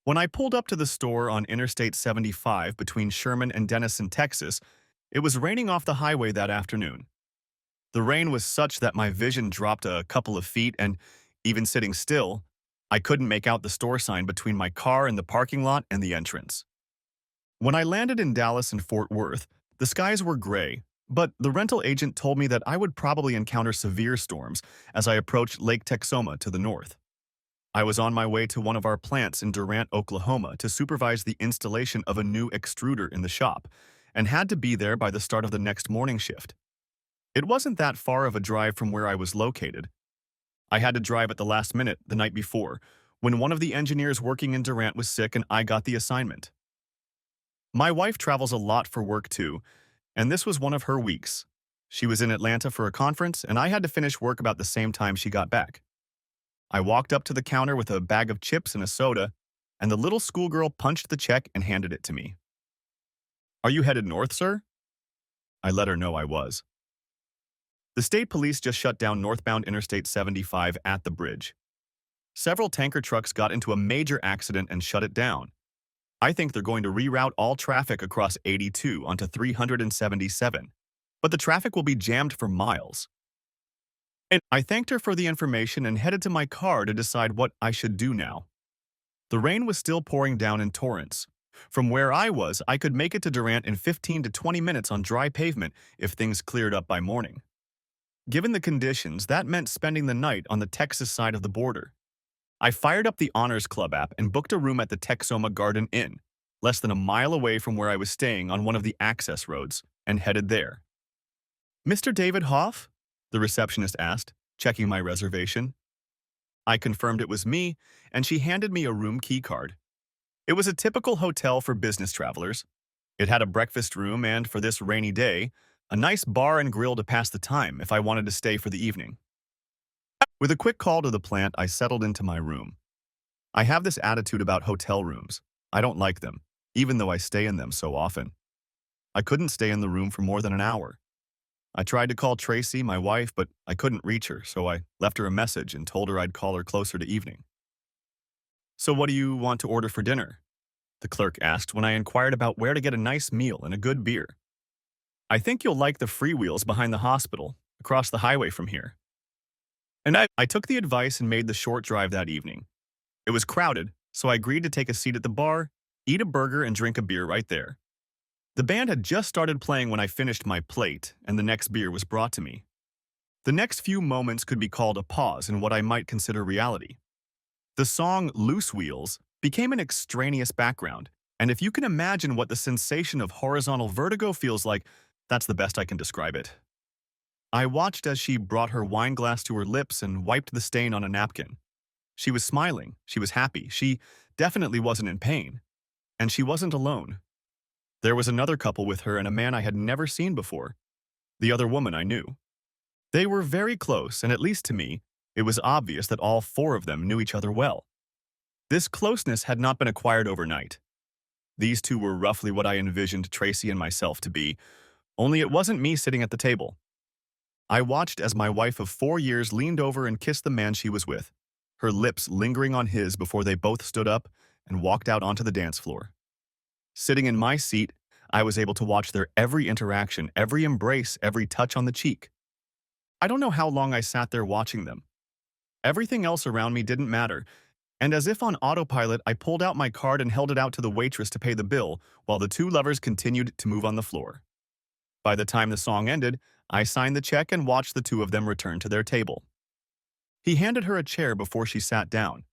When I pulled up to the store on Interstate 75 between Sherman and Denison, Texas, it was raining off the highway that afternoon. The rain was such that my vision dropped a couple of feet, and even sitting still, I couldn't make out the store sign between my car and the parking lot and the entrance. When I landed in Dallas and Fort Worth, the skies were gray, but the rental agent told me that I would probably encounter severe storms as I approached Lake Texoma to the north. I was on my way to one of our plants in Durant, Oklahoma to supervise the installation of a new extruder in the shop, and had to be there by the start of the next morning shift. It wasn't that far of a drive from where I was located. I had to drive at the last minute the night before, when one of the engineers working in Durant was sick and I got the assignment. My wife travels a lot for work too, and this was one of her weeks. She was in Atlanta for a conference, and I had to finish work about the same time she got back. I walked up to the counter with a bag of chips and a soda, and the little schoolgirl punched the check and handed it to me. "Are you headed north, sir?" I let her know I was. The state police just shut down northbound Interstate 75 at the bridge. Several tanker trucks got into a major accident and shut it down. I think they're going to reroute all traffic across 82 onto 377, but the traffic will be jammed for miles. And I thanked her for the information and headed to my car to decide what I should do now. The rain was still pouring down in torrents. From where I was, I could make it to Durant in 15 to 20 minutes on dry pavement if things cleared up by morning. Given the conditions, that meant spending the night on the Texas side of the border. I fired up the Honors Club app and booked a room at the Texoma Garden Inn, less than a mile away from where I was staying on one of the access roads, and headed there. "Mr. David Hoff?" the receptionist asked, checking my reservation. I confirmed it was me, and she handed me a room key card. It was a typical hotel for business travelers. It had a breakfast room and, for this rainy day, a nice bar and grill to pass the time if I wanted to stay for the evening. With a quick call to the plant, I settled into my room. I have this attitude about hotel rooms. I don't like them, even though I stay in them so often. I couldn't stay in the room for more than an hour. I tried to call Tracy, my wife, but I couldn't reach her, so I left her a message and told her I'd call her closer to evening. "So what do you want to order for dinner?" the clerk asked when I inquired about where to get a nice meal and a good beer. "I think you'll like the freewheels behind the hospital, across the highway from here." And I took the advice and made the short drive that evening. It was crowded, so I agreed to take a seat at the bar, eat a burger, and drink a beer right there. The band had just started playing when I finished my plate, and the next beer was brought to me. The next few moments could be called a pause in what I might consider reality. The song "Loose Wheels" became an extraneous background, and if you can imagine what the sensation of horizontal vertigo feels like, that's the best I can describe it. I watched as she brought her wine glass to her lips and wiped the stain on a napkin. She was smiling, she was happy, she definitely wasn't in pain. And she wasn't alone. There was another couple with her and a man I had never seen before. The other woman I knew. They were very close, and at least to me, it was obvious that all four of them knew each other well. This closeness had not been acquired overnight. These two were roughly what I envisioned Tracy and myself to be, only it wasn't me sitting at the table. I watched as my wife of 4 years leaned over and kissed the man she was with, her lips lingering on his before they both stood up and walked out onto the dance floor. Sitting in my seat, I was able to watch their every interaction, every embrace, every touch on the cheek. I don't know how long I sat there watching them. Everything else around me didn't matter, and as if on autopilot, I pulled out my card and held it out to the waitress to pay the bill while the two lovers continued to move on the floor. By the time the song ended, I signed the check and watched the two of them return to their table. He handed her a chair before she sat down,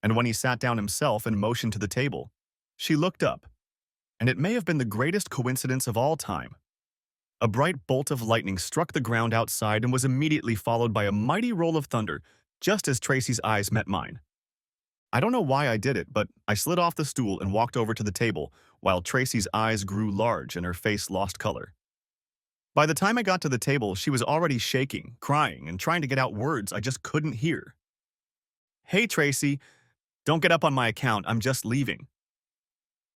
and when he sat down himself and motioned to the table, she looked up, and it may have been the greatest coincidence of all time. A bright bolt of lightning struck the ground outside and was immediately followed by a mighty roll of thunder, just as Tracy's eyes met mine. I don't know why I did it, but I slid off the stool and walked over to the table, while Tracy's eyes grew large and her face lost color. By the time I got to the table, she was already shaking, crying, and trying to get out words I just couldn't hear. "Hey, Tracy, don't get up on my account, I'm just leaving."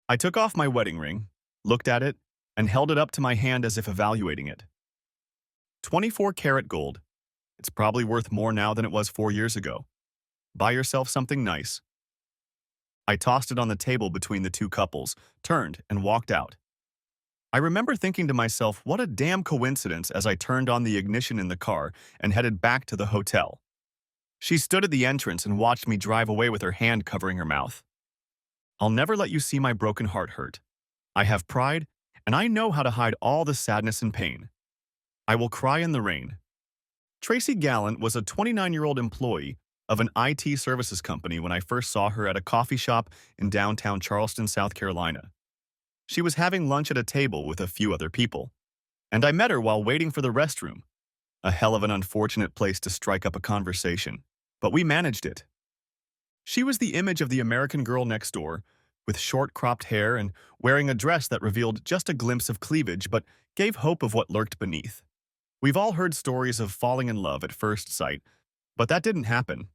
I took off my wedding ring, looked at it, and held it up to my hand as if evaluating it. 24-karat gold. It's probably worth more now than it was 4 years ago. Buy yourself something nice. I tossed it on the table between the two couples, turned, and walked out. I remember thinking to myself, what a damn coincidence as I turned on the ignition in the car and headed back to the hotel. She stood at the entrance and watched me drive away with her hand covering her mouth. I'll never let you see my broken heart hurt. I have pride, and I know how to hide all the sadness and pain. I will cry in the rain. Tracy Gallant was a 29-year-old employee of an IT services company when I first saw her at a coffee shop in downtown Charleston, South Carolina. She was having lunch at a table with a few other people, and I met her while waiting for the restroom. A hell of an unfortunate place to strike up a conversation, but we managed it. She was the image of the American girl next door, with short cropped hair and wearing a dress that revealed just a glimpse of cleavage but gave hope of what lurked beneath. We've all heard stories of falling in love at first sight, but that didn't happen.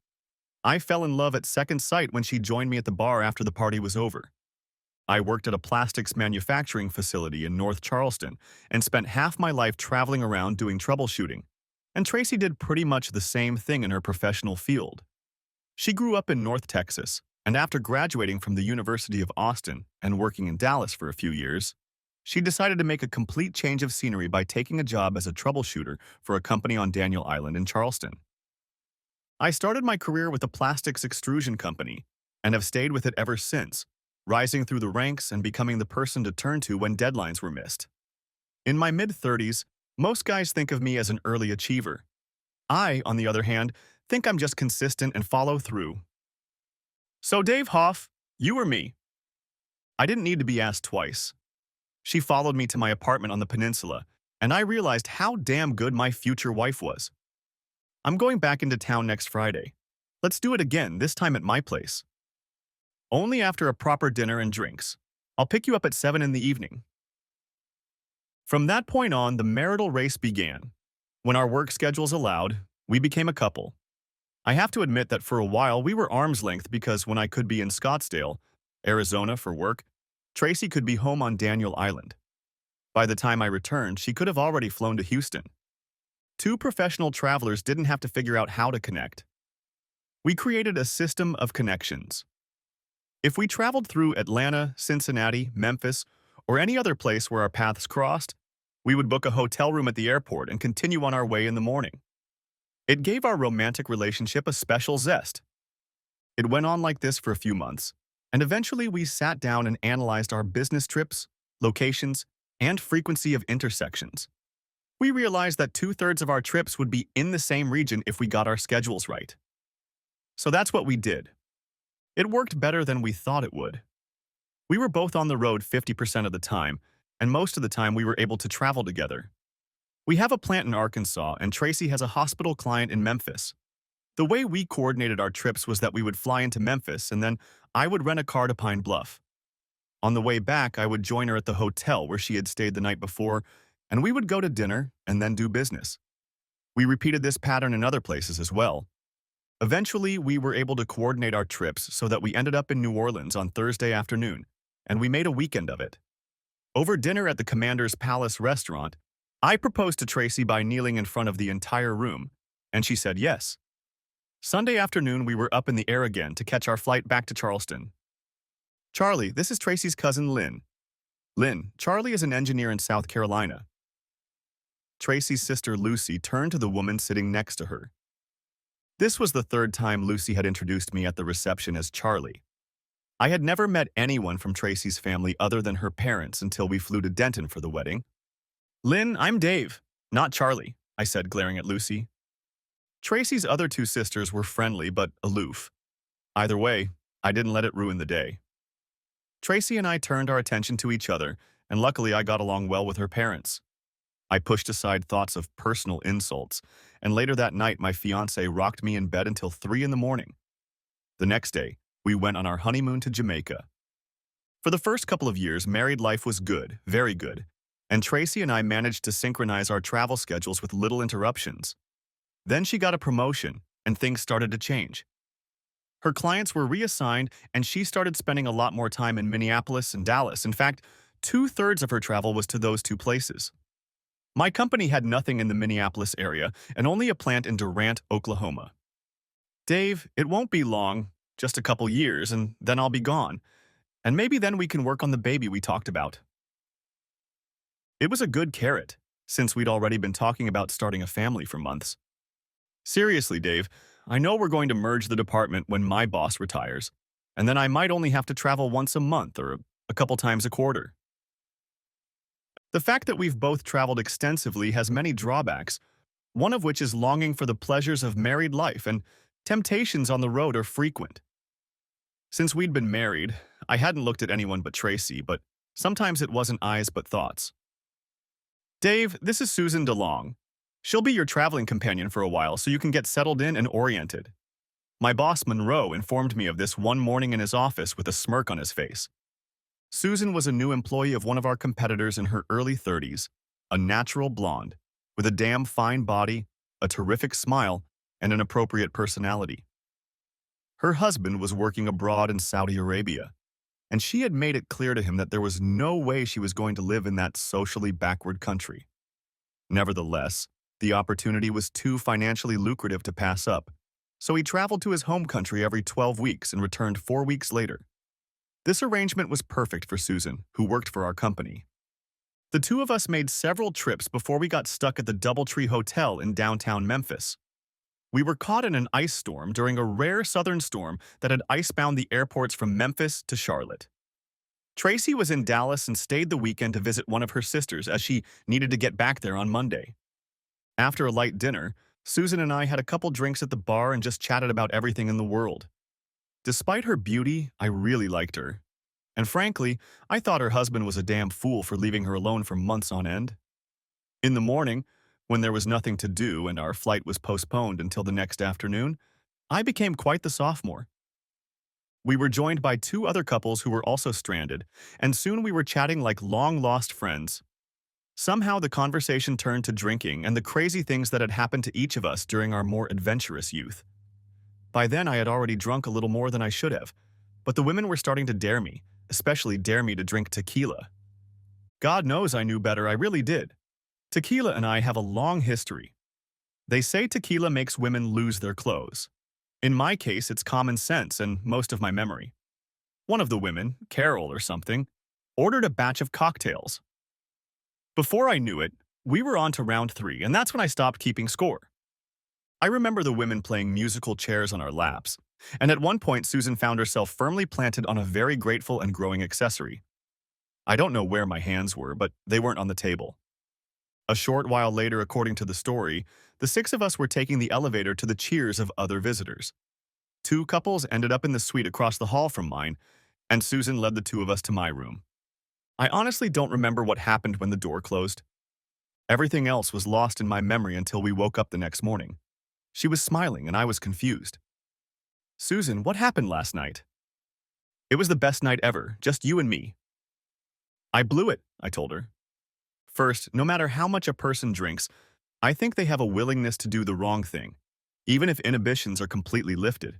I fell in love at second sight when she joined me at the bar after the party was over. I worked at a plastics manufacturing facility in North Charleston and spent half my life traveling around doing troubleshooting, and Tracy did pretty much the same thing in her professional field. She grew up in North Texas, and after graduating from the University of Austin and working in Dallas for a few years, she decided to make a complete change of scenery by taking a job as a troubleshooter for a company on Daniel Island in Charleston. I started my career with a plastics extrusion company and have stayed with it ever since, rising through the ranks and becoming the person to turn to when deadlines were missed. In my mid-30s, most guys think of me as an early achiever. I, on the other hand, think I'm just consistent and follow through. So Dave Hoff, you or me? I didn't need to be asked twice. She followed me to my apartment on the peninsula, and I realized how damn good my future wife was. I'm going back into town next Friday. Let's do it again, this time at my place. Only after a proper dinner and drinks. I'll pick you up at 7 in the evening. From that point on, the marital race began. When our work schedules allowed, we became a couple. I have to admit that for a while we were arm's length because when I could be in Scottsdale, Arizona for work, Tracy could be home on Daniel Island. By the time I returned, she could have already flown to Houston. Two professional travelers didn't have to figure out how to connect. We created a system of connections. If we traveled through Atlanta, Cincinnati, Memphis, or any other place where our paths crossed, we would book a hotel room at the airport and continue on our way in the morning. It gave our romantic relationship a special zest. It went on like this for a few months, and eventually we sat down and analyzed our business trips, locations, and frequency of intersections. We realized that 2/3 of our trips would be in the same region if we got our schedules right. So that's what we did. It worked better than we thought it would. We were both on the road 50% of the time, and most of the time we were able to travel together. We have a plant in Arkansas, and Tracy has a hospital client in Memphis. The way we coordinated our trips was that we would fly into Memphis, and then I would rent a car to Pine Bluff. On the way back, I would join her at the hotel where she had stayed the night before, and we would go to dinner and then do business. We repeated this pattern in other places as well. Eventually, we were able to coordinate our trips so that we ended up in New Orleans on Thursday afternoon, and we made a weekend of it. Over dinner at the Commander's Palace restaurant, I proposed to Tracy by kneeling in front of the entire room, and she said yes. Sunday afternoon, we were up in the air again to catch our flight back to Charleston. Charlie, this is Tracy's cousin Lynn. Lynn, Charlie is an engineer in South Carolina. Tracy's sister Lucy turned to the woman sitting next to her. This was the third time Lucy had introduced me at the reception as Charlie. I had never met anyone from Tracy's family other than her parents until we flew to Denton for the wedding. Lynn, I'm Dave, not Charlie, I said, glaring at Lucy. Tracy's other two sisters were friendly but aloof. Either way, I didn't let it ruin the day. Tracy and I turned our attention to each other, and luckily I got along well with her parents. I pushed aside thoughts of personal insults, and later that night my fiancé rocked me in bed until 3 in the morning. The next day, we went on our honeymoon to Jamaica. For the first couple of years, married life was good, very good, and Tracy and I managed to synchronize our travel schedules with little interruptions. Then she got a promotion, and things started to change. Her clients were reassigned, and she started spending a lot more time in Minneapolis and Dallas. In fact, 2/3 of her travel was to those two places. My company had nothing in the Minneapolis area and only a plant in Durant, Oklahoma. Dave, it won't be long, just a couple years, and then I'll be gone. And maybe then we can work on the baby we talked about. It was a good carrot, since we'd already been talking about starting a family for months. Seriously, Dave, I know we're going to merge the department when my boss retires, and then I might only have to travel once a month or a couple times a quarter. The fact that we've both traveled extensively has many drawbacks, one of which is longing for the pleasures of married life, and temptations on the road are frequent. Since we'd been married, I hadn't looked at anyone but Tracy, but sometimes it wasn't eyes but thoughts. Dave, this is Susan DeLong. She'll be your traveling companion for a while so you can get settled in and oriented. My boss, Monroe, informed me of this one morning in his office with a smirk on his face. Susan was a new employee of one of our competitors in her early 30s, a natural blonde, with a damn fine body, a terrific smile, and an appropriate personality. Her husband was working abroad in Saudi Arabia, and she had made it clear to him that there was no way she was going to live in that socially backward country. Nevertheless, the opportunity was too financially lucrative to pass up, so he traveled to his home country every 12 weeks and returned 4 weeks later. This arrangement was perfect for Susan, who worked for our company. The two of us made several trips before we got stuck at the Doubletree Hotel in downtown Memphis. We were caught in an ice storm during a rare southern storm that had icebound the airports from Memphis to Charlotte. Tracy was in Dallas and stayed the weekend to visit one of her sisters as she needed to get back there on Monday. After a light dinner, Susan and I had a couple drinks at the bar and just chatted about everything in the world. Despite her beauty, I really liked her. And frankly, I thought her husband was a damn fool for leaving her alone for months on end. In the morning, when there was nothing to do and our flight was postponed until the next afternoon, I became quite the sophomore. We were joined by two other couples who were also stranded, and soon we were chatting like long-lost friends. Somehow the conversation turned to drinking and the crazy things that had happened to each of us during our more adventurous youth. By then I had already drunk a little more than I should have, but the women were starting to dare me, especially dare me to drink tequila. God knows I knew better, I really did. Tequila and I have a long history. They say tequila makes women lose their clothes. In my case, it's common sense and most of my memory. One of the women, Carol or something, ordered a batch of cocktails. Before I knew it, we were on to round 3, and that's when I stopped keeping score. I remember the women playing musical chairs on our laps, and at one point Susan found herself firmly planted on a very grateful and growing accessory. I don't know where my hands were, but they weren't on the table. A short while later, according to the story, the 6 of us were taking the elevator to the cheers of other visitors. 2 couples ended up in the suite across the hall from mine, and Susan led the 2 of us to my room. I honestly don't remember what happened when the door closed. Everything else was lost in my memory until we woke up the next morning. She was smiling and I was confused. Susan, what happened last night? It was the best night ever, just you and me. I blew it, I told her. First, no matter how much a person drinks, I think they have a willingness to do the wrong thing, even if inhibitions are completely lifted.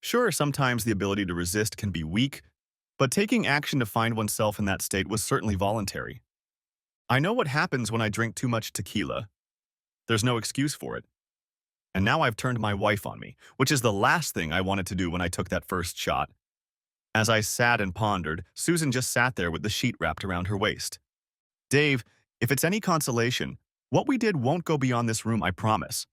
Sure, sometimes the ability to resist can be weak, but taking action to find oneself in that state was certainly voluntary. I know what happens when I drink too much tequila. There's no excuse for it. And now I've turned my wife on me, which is the last thing I wanted to do when I took that first shot. As I sat and pondered, Susan just sat there with the sheet wrapped around her waist. Dave, if it's any consolation, what we did won't go beyond this room, I promise.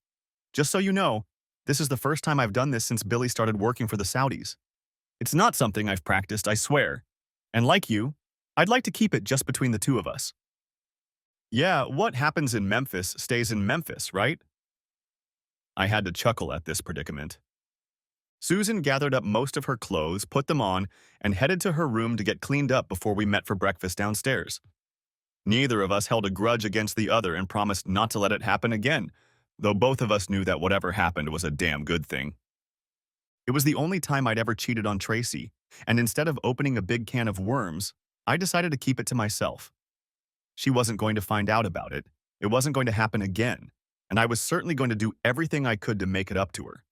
Just so you know, this is the first time I've done this since Billy started working for the Saudis. It's not something I've practiced, I swear. And like you, I'd like to keep it just between the 2 of us. Yeah, what happens in Memphis stays in Memphis, right? I had to chuckle at this predicament. Susan gathered up most of her clothes, put them on, and headed to her room to get cleaned up before we met for breakfast downstairs. Neither of us held a grudge against the other and promised not to let it happen again, though both of us knew that whatever happened was a damn good thing. It was the only time I'd ever cheated on Tracy, and instead of opening a big can of worms, I decided to keep it to myself. She wasn't going to find out about it, it wasn't going to happen again, and I was certainly going to do everything I could to make it up to her.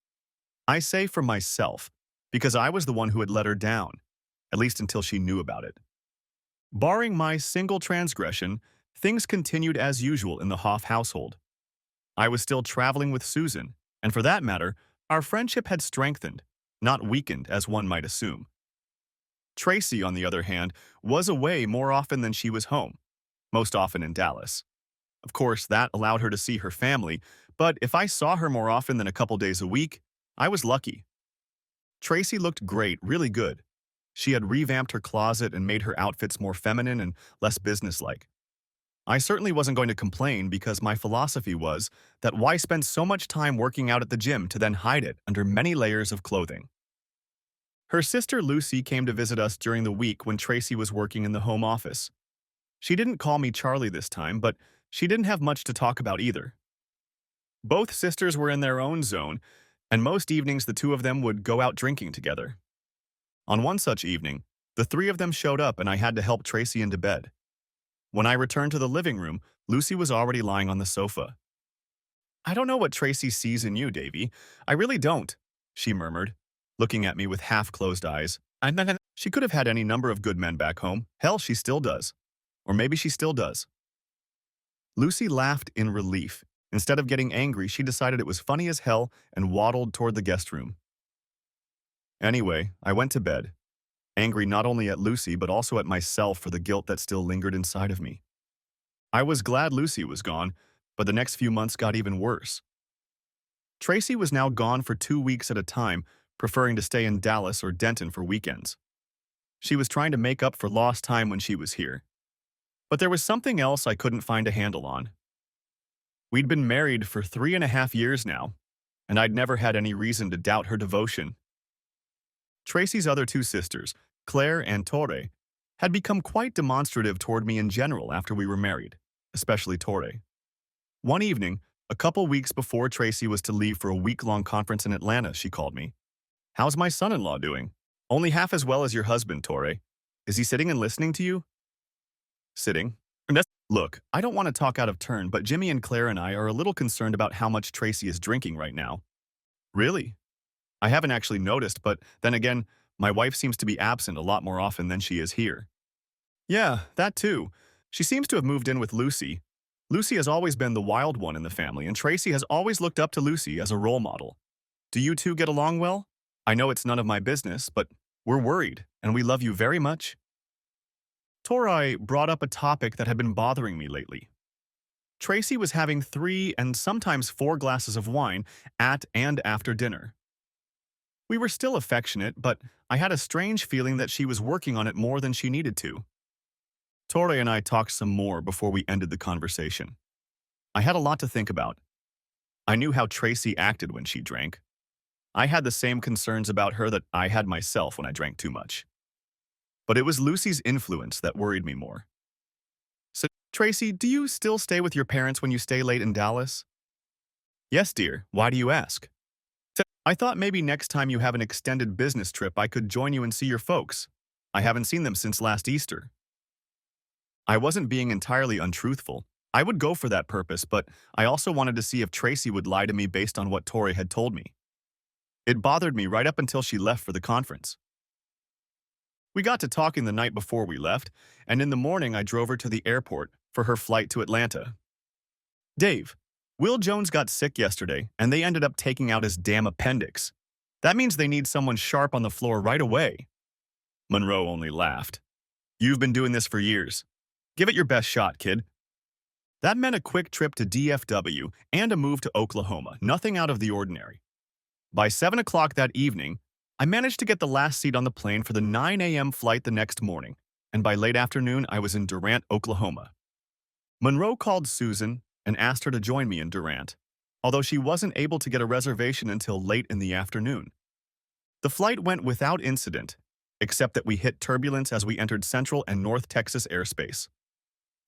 I say for myself, because I was the one who had let her down, at least until she knew about it. Barring my single transgression, things continued as usual in the Hoff household. I was still traveling with Susan, and for that matter, our friendship had strengthened, not weakened as one might assume. Tracy, on the other hand, was away more often than she was home, most often in Dallas. Of course, that allowed her to see her family, but if I saw her more often than a couple days a week, I was lucky. Tracy looked great, really good. She had revamped her closet and made her outfits more feminine and less businesslike. I certainly wasn't going to complain because my philosophy was that why spend so much time working out at the gym to then hide it under many layers of clothing? Her sister Lucy came to visit us during the week when Tracy was working in the home office. She didn't call me Charlie this time, but she didn't have much to talk about either. Both sisters were in their own zone, and most evenings the two of them would go out drinking together. On one such evening, the three of them showed up and I had to help Tracy into bed. When I returned to the living room, Lucy was already lying on the sofa. "I don't know what Tracy sees in you, Davy. I really don't," she murmured, looking at me with half-closed eyes. She could have had any number of good men back home. Hell, she still does. Or maybe she still does. Lucy laughed in relief. Instead of getting angry, she decided it was funny as hell and waddled toward the guest room. Anyway, I went to bed, angry not only at Lucy but also at myself for the guilt that still lingered inside of me. I was glad Lucy was gone, but the next few months got even worse. Tracy was now gone for 2 weeks at a time, preferring to stay in Dallas or Denton for weekends. She was trying to make up for lost time when she was here. But there was something else I couldn't find a handle on. We'd been married for 3.5 years now, and I'd never had any reason to doubt her devotion. Tracy's other two sisters, Claire and Torre, had become quite demonstrative toward me in general after we were married, especially Torre. One evening, a couple weeks before Tracy was to leave for a week-long conference in Atlanta, she called me. "How's my son-in-law doing?" "Only half as well as your husband, Torre. Is he sitting and listening to you?" "Sitting?" Look, I don't want to talk out of turn, but Jimmy and Claire and I are a little concerned about how much Tracy is drinking right now." "Really? I haven't actually noticed, but then again, my wife seems to be absent a lot more often than she is here." "Yeah, that too. She seems to have moved in with Lucy. Lucy has always been the wild one in the family, and Tracy has always looked up to Lucy as a role model. Do you two get along well? I know it's none of my business, but we're worried, and we love you very much." Torai brought up a topic that had been bothering me lately. Tracy was having 3 and sometimes 4 glasses of wine at and after dinner. We were still affectionate, but I had a strange feeling that she was working on it more than she needed to. Torre and I talked some more before we ended the conversation. I had a lot to think about. I knew how Tracy acted when she drank. I had the same concerns about her that I had myself when I drank too much. But it was Lucy's influence that worried me more. "So, Tracy, do you still stay with your parents when you stay late in Dallas?" "Yes, dear. Why do you ask?" "I thought maybe next time you have an extended business trip I could join you and see your folks. I haven't seen them since last Easter." I wasn't being entirely untruthful. I would go for that purpose, but I also wanted to see if Tracy would lie to me based on what Tori had told me. It bothered me right up until she left for the conference. We got to talking the night before we left, and in the morning I drove her to the airport for her flight to Atlanta. "Dave, Will Jones got sick yesterday, and they ended up taking out his damn appendix. That means they need someone sharp on the floor right away." Monroe only laughed. "You've been doing this for years. Give it your best shot, kid." That meant a quick trip to DFW and a move to Oklahoma, nothing out of the ordinary. By 7 o'clock that evening, I managed to get the last seat on the plane for the 9 a.m. flight the next morning, and by late afternoon I was in Durant, Oklahoma. Monroe called Susan and asked her to join me in Durant, although she wasn't able to get a reservation until late in the afternoon. The flight went without incident, except that we hit turbulence as we entered Central and North Texas airspace.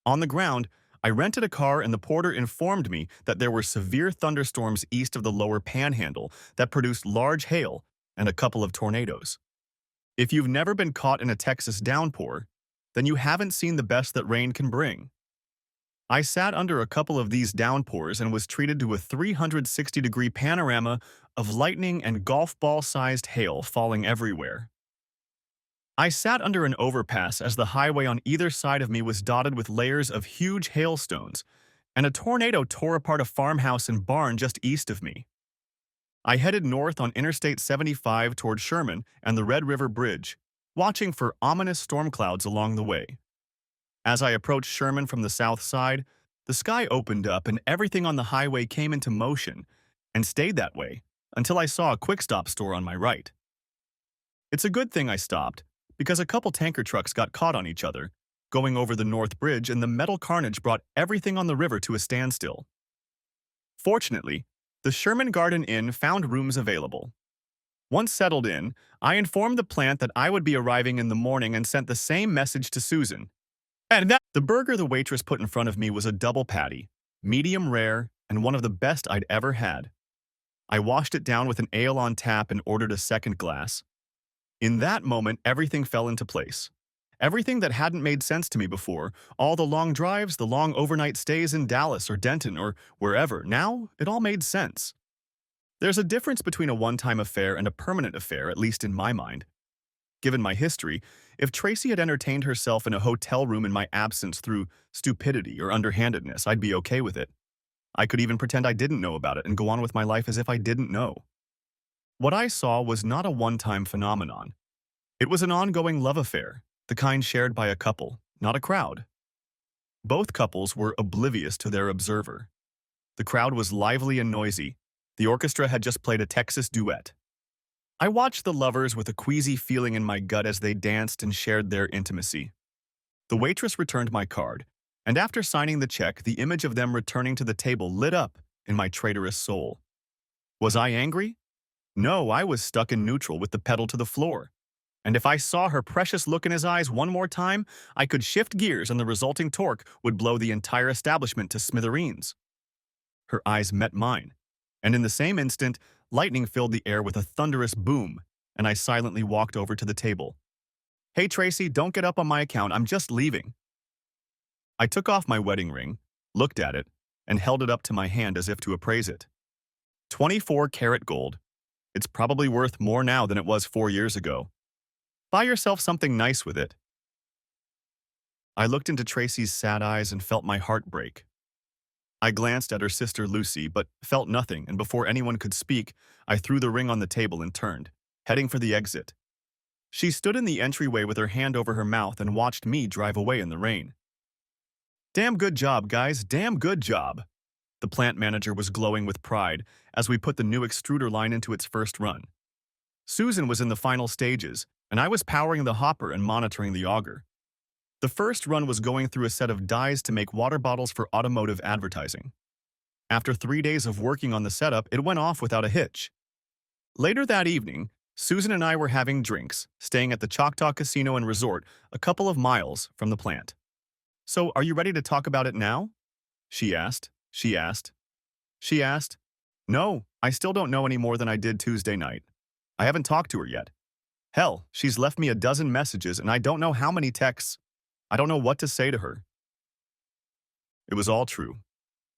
On the ground, I rented a car and the porter informed me that there were severe thunderstorms east of the lower panhandle that produced large hail and a couple of tornadoes. If you've never been caught in a Texas downpour, then you haven't seen the best that rain can bring. I sat under a couple of these downpours and was treated to a 360-degree panorama of lightning and golf ball-sized hail falling everywhere. I sat under an overpass as the highway on either side of me was dotted with layers of huge hailstones, and a tornado tore apart a farmhouse and barn just east of me. I headed north on Interstate 75 toward Sherman and the Red River Bridge, watching for ominous storm clouds along the way. As I approached Sherman from the south side, the sky opened up and everything on the highway came into motion and stayed that way until I saw a quick stop store on my right. It's a good thing I stopped, because a couple tanker trucks got caught on each other, going over the North Bridge, and the metal carnage brought everything on the river to a standstill. Fortunately, the Sherman Garden Inn found rooms available. Once settled in, I informed the plant that I would be arriving in the morning and sent the same message to Susan. The burger the waitress put in front of me was a double patty, medium rare, and one of the best I'd ever had. I washed it down with an ale on tap and ordered a second glass. In that moment, everything fell into place. Everything that hadn't made sense to me before, all the long drives, the long overnight stays in Dallas or Denton or wherever, now it all made sense. There's a difference between a one-time affair and a permanent affair, at least in my mind. Given my history, if Tracy had entertained herself in a hotel room in my absence through stupidity or underhandedness, I'd be okay with it. I could even pretend I didn't know about it and go on with my life as if I didn't know. What I saw was not a one-time phenomenon. It was an ongoing love affair, the kind shared by a couple, not a crowd. Both couples were oblivious to their observer. The crowd was lively and noisy. The orchestra had just played a Texas duet. I watched the lovers with a queasy feeling in my gut as they danced and shared their intimacy. The waitress returned my card, and after signing the check, the image of them returning to the table lit up in my traitorous soul. Was I angry? No, I was stuck in neutral with the pedal to the floor. And if I saw her precious look in his eyes one more time, I could shift gears and the resulting torque would blow the entire establishment to smithereens. Her eyes met mine, and in the same instant, lightning filled the air with a thunderous boom, and I silently walked over to the table. "Hey, Tracy, don't get up on my account, I'm just leaving." I took off my wedding ring, looked at it, and held it up to my hand as if to appraise it. 24-karat gold. It's probably worth more now than it was 4 years ago. Buy yourself something nice with it. I looked into Tracy's sad eyes and felt my heart break. I glanced at her sister Lucy, but felt nothing, and before anyone could speak, I threw the ring on the table and turned, heading for the exit. She stood in the entryway with her hand over her mouth and watched me drive away in the rain. "Damn good job, guys, damn good job." The plant manager was glowing with pride as we put the new extruder line into its first run. Susan was in the final stages, and I was powering the hopper and monitoring the auger. The first run was going through a set of dies to make water bottles for automotive advertising. After 3 days of working on the setup, it went off without a hitch. Later that evening, Susan and I were having drinks, staying at the Choctaw Casino and Resort a couple of miles from the plant. "So, are you ready to talk about it now?" She asked. No, I still don't know any more than I did Tuesday night. I haven't talked to her yet. Hell, she's left me a dozen messages and I don't know how many texts. I don't know what to say to her. It was all true.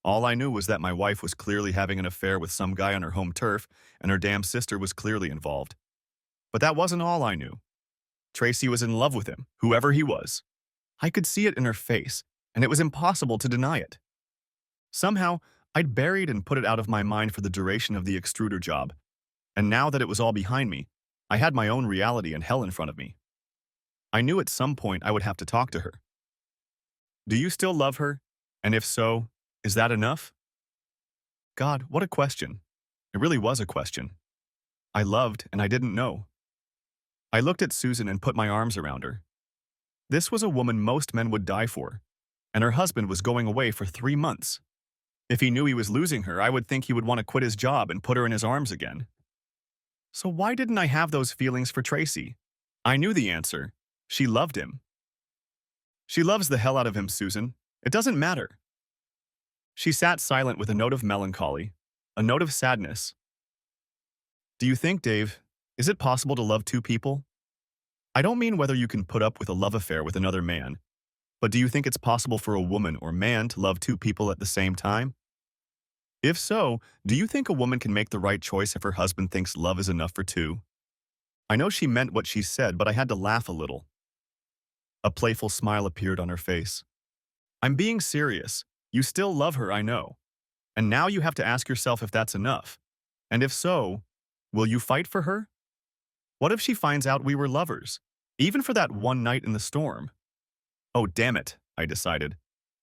All I knew was that my wife was clearly having an affair with some guy on her home turf, and her damn sister was clearly involved. But that wasn't all I knew. Tracy was in love with him, whoever he was. I could see it in her face, and it was impossible to deny it. Somehow, I'd buried and put it out of my mind for the duration of the extruder job, and now that it was all behind me, I had my own reality and hell in front of me. I knew at some point I would have to talk to her. "Do you still love her? And if so, is that enough?" God, what a question. It really was a question. I loved, and I didn't know. I looked at Susan and put my arms around her. This was a woman most men would die for, and her husband was going away for 3 months. If he knew he was losing her, I would think he would want to quit his job and put her in his arms again. So why didn't I have those feelings for Tracy? I knew the answer. She loved him. She loves the hell out of him, Susan. It doesn't matter. She sat silent with a note of melancholy, a note of sadness. "Do you think, Dave, is it possible to love two people? I don't mean whether you can put up with a love affair with another man, but do you think it's possible for a woman or man to love two people at the same time? If so, do you think a woman can make the right choice if her husband thinks love is enough for two?" I know she meant what she said, but I had to laugh a little. A playful smile appeared on her face. "I'm being serious. You still love her, I know. And now you have to ask yourself if that's enough. And if so, will you fight for her? What if she finds out we were lovers, even for that one night in the storm? Oh, damn it, I decided.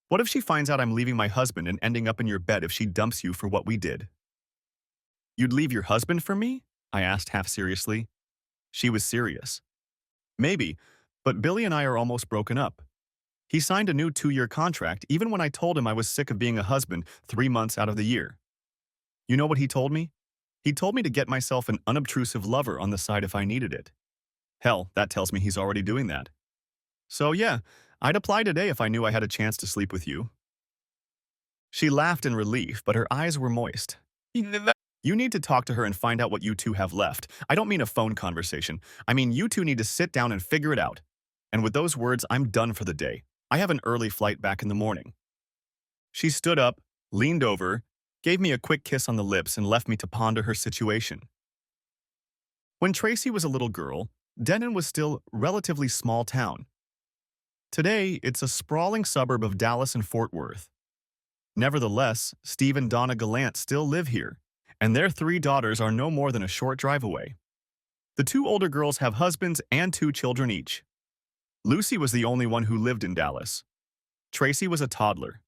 What if she finds out I'm leaving my husband and ending up in your bed if she dumps you for what we did? You'd leave your husband for me? I asked half seriously. She was serious. Maybe, but Billy and I are almost broken up. He signed a new 2-year contract even when I told him I was sick of being a husband 3 months out of the year. You know what he told me? He told me to get myself an unobtrusive lover on the side if I needed it. Hell, that tells me he's already doing that. So yeah, I'd apply today if I knew I had a chance to sleep with you. She laughed in relief, but her eyes were moist. You need to talk to her and find out what you two have left. I don't mean a phone conversation. I mean you two need to sit down and figure it out. And with those words, I'm done for the day. I have an early flight back in the morning. She stood up, leaned over, gave me a quick kiss on the lips and left me to ponder her situation. When Tracy was a little girl, Denton was still relatively small town. Today, it's a sprawling suburb of Dallas and Fort Worth. Nevertheless, Steve and Donna Gallant still live here, and their 3 daughters are no more than a short drive away. The 2 older girls have husbands and 2 children each. Lucy was the only one who lived in Dallas. Tracy was a toddler.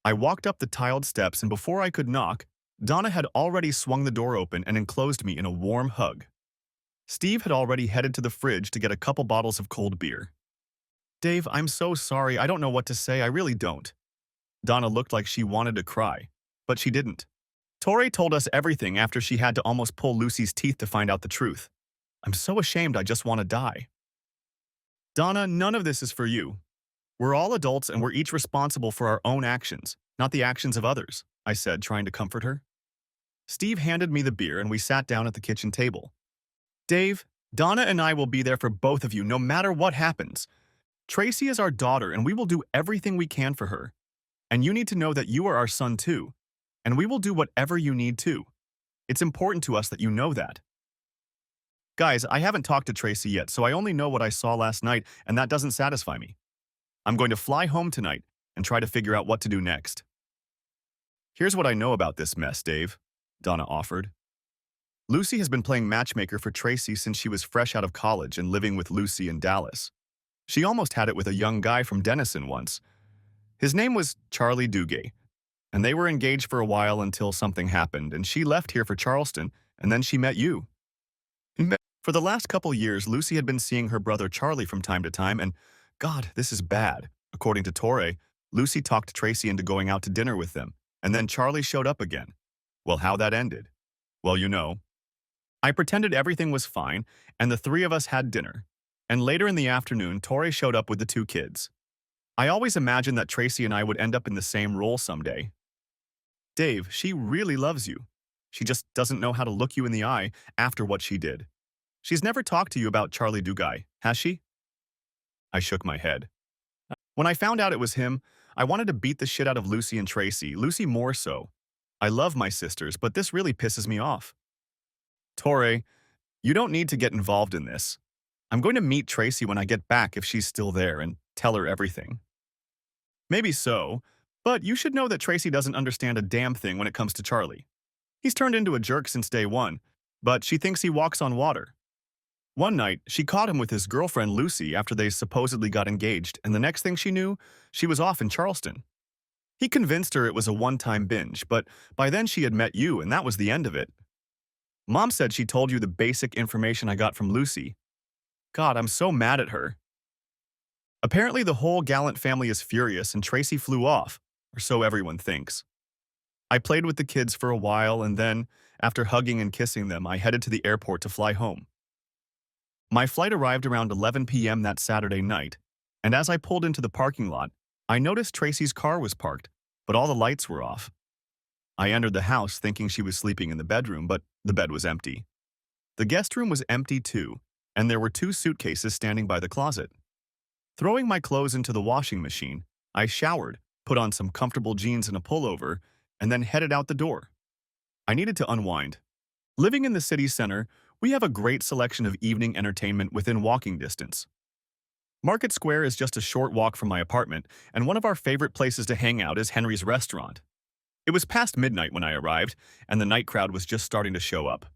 I walked up the tiled steps, and before I could knock, Donna had already swung the door open and enclosed me in a warm hug. Steve had already headed to the fridge to get a couple bottles of cold beer. Dave, I'm so sorry. I don't know what to say. I really don't. Donna looked like she wanted to cry, but she didn't. Torre told us everything after she had to almost pull Lucy's teeth to find out the truth. I'm so ashamed I just want to die. Donna, none of this is for you. We're all adults and we're each responsible for our own actions, not the actions of others, I said, trying to comfort her. Steve handed me the beer and we sat down at the kitchen table. Dave, Donna and I will be there for both of you no matter what happens. Tracy is our daughter and we will do everything we can for her. And you need to know that you are our son too. And we will do whatever you need to. It's important to us that you know that. Guys, I haven't talked to Tracy yet, so I only know what I saw last night, and that doesn't satisfy me. I'm going to fly home tonight and try to figure out what to do next. Here's what I know about this mess, Dave, Donna offered. Lucy has been playing matchmaker for Tracy since she was fresh out of college and living with Lucy in Dallas. She almost had it with a young guy from Denison once. His name was Charlie Duguay, and they were engaged for a while until something happened, and she left here for Charleston, and then she met you. For the last couple years, Lucy had been seeing her brother Charlie from time to time, and God, this is bad. According to Torre, Lucy talked Tracy into going out to dinner with them, and then Charlie showed up again. Well, how that ended? Well, you know. I pretended everything was fine, and the 3 of us had dinner. And later in the afternoon, Torre showed up with the 2 kids. I always imagined that Tracy and I would end up in the same role someday. Dave, she really loves you. She just doesn't know how to look you in the eye after what she did. She's never talked to you about Charlie Duguay, has she? I shook my head. When I found out it was him, I wanted to beat the shit out of Lucy and Tracy, Lucy more so. I love my sisters, but this really pisses me off. Torre, you don't need to get involved in this. I'm going to meet Tracy when I get back if she's still there and tell her everything. Maybe so, but you should know that Tracy doesn't understand a damn thing when it comes to Charlie. He's turned into a jerk since day one, but she thinks he walks on water. One night, she caught him with his girlfriend Lucy after they supposedly got engaged, and the next thing she knew, she was off in Charleston. He convinced her it was a one-time binge, but by then she had met you, and that was the end of it. Mom said she told you the basic information I got from Lucy. God, I'm so mad at her. Apparently, the whole Gallant family is furious, and Tracy flew off, or so everyone thinks. I played with the kids for a while, and then, after hugging and kissing them, I headed to the airport to fly home. My flight arrived around 11 p.m. that Saturday night, and as I pulled into the parking lot, I noticed Tracy's car was parked, but all the lights were off. I entered the house thinking she was sleeping in the bedroom, but the bed was empty. The guest room was empty too, and there were 2 suitcases standing by the closet. Throwing my clothes into the washing machine, I showered, put on some comfortable jeans and a pullover, and then headed out the door. I needed to unwind. Living in the city center, we have a great selection of evening entertainment within walking distance. Market Square is just a short walk from my apartment, and one of our favorite places to hang out is Henry's Restaurant. It was past midnight when I arrived, and the night crowd was just starting to show up.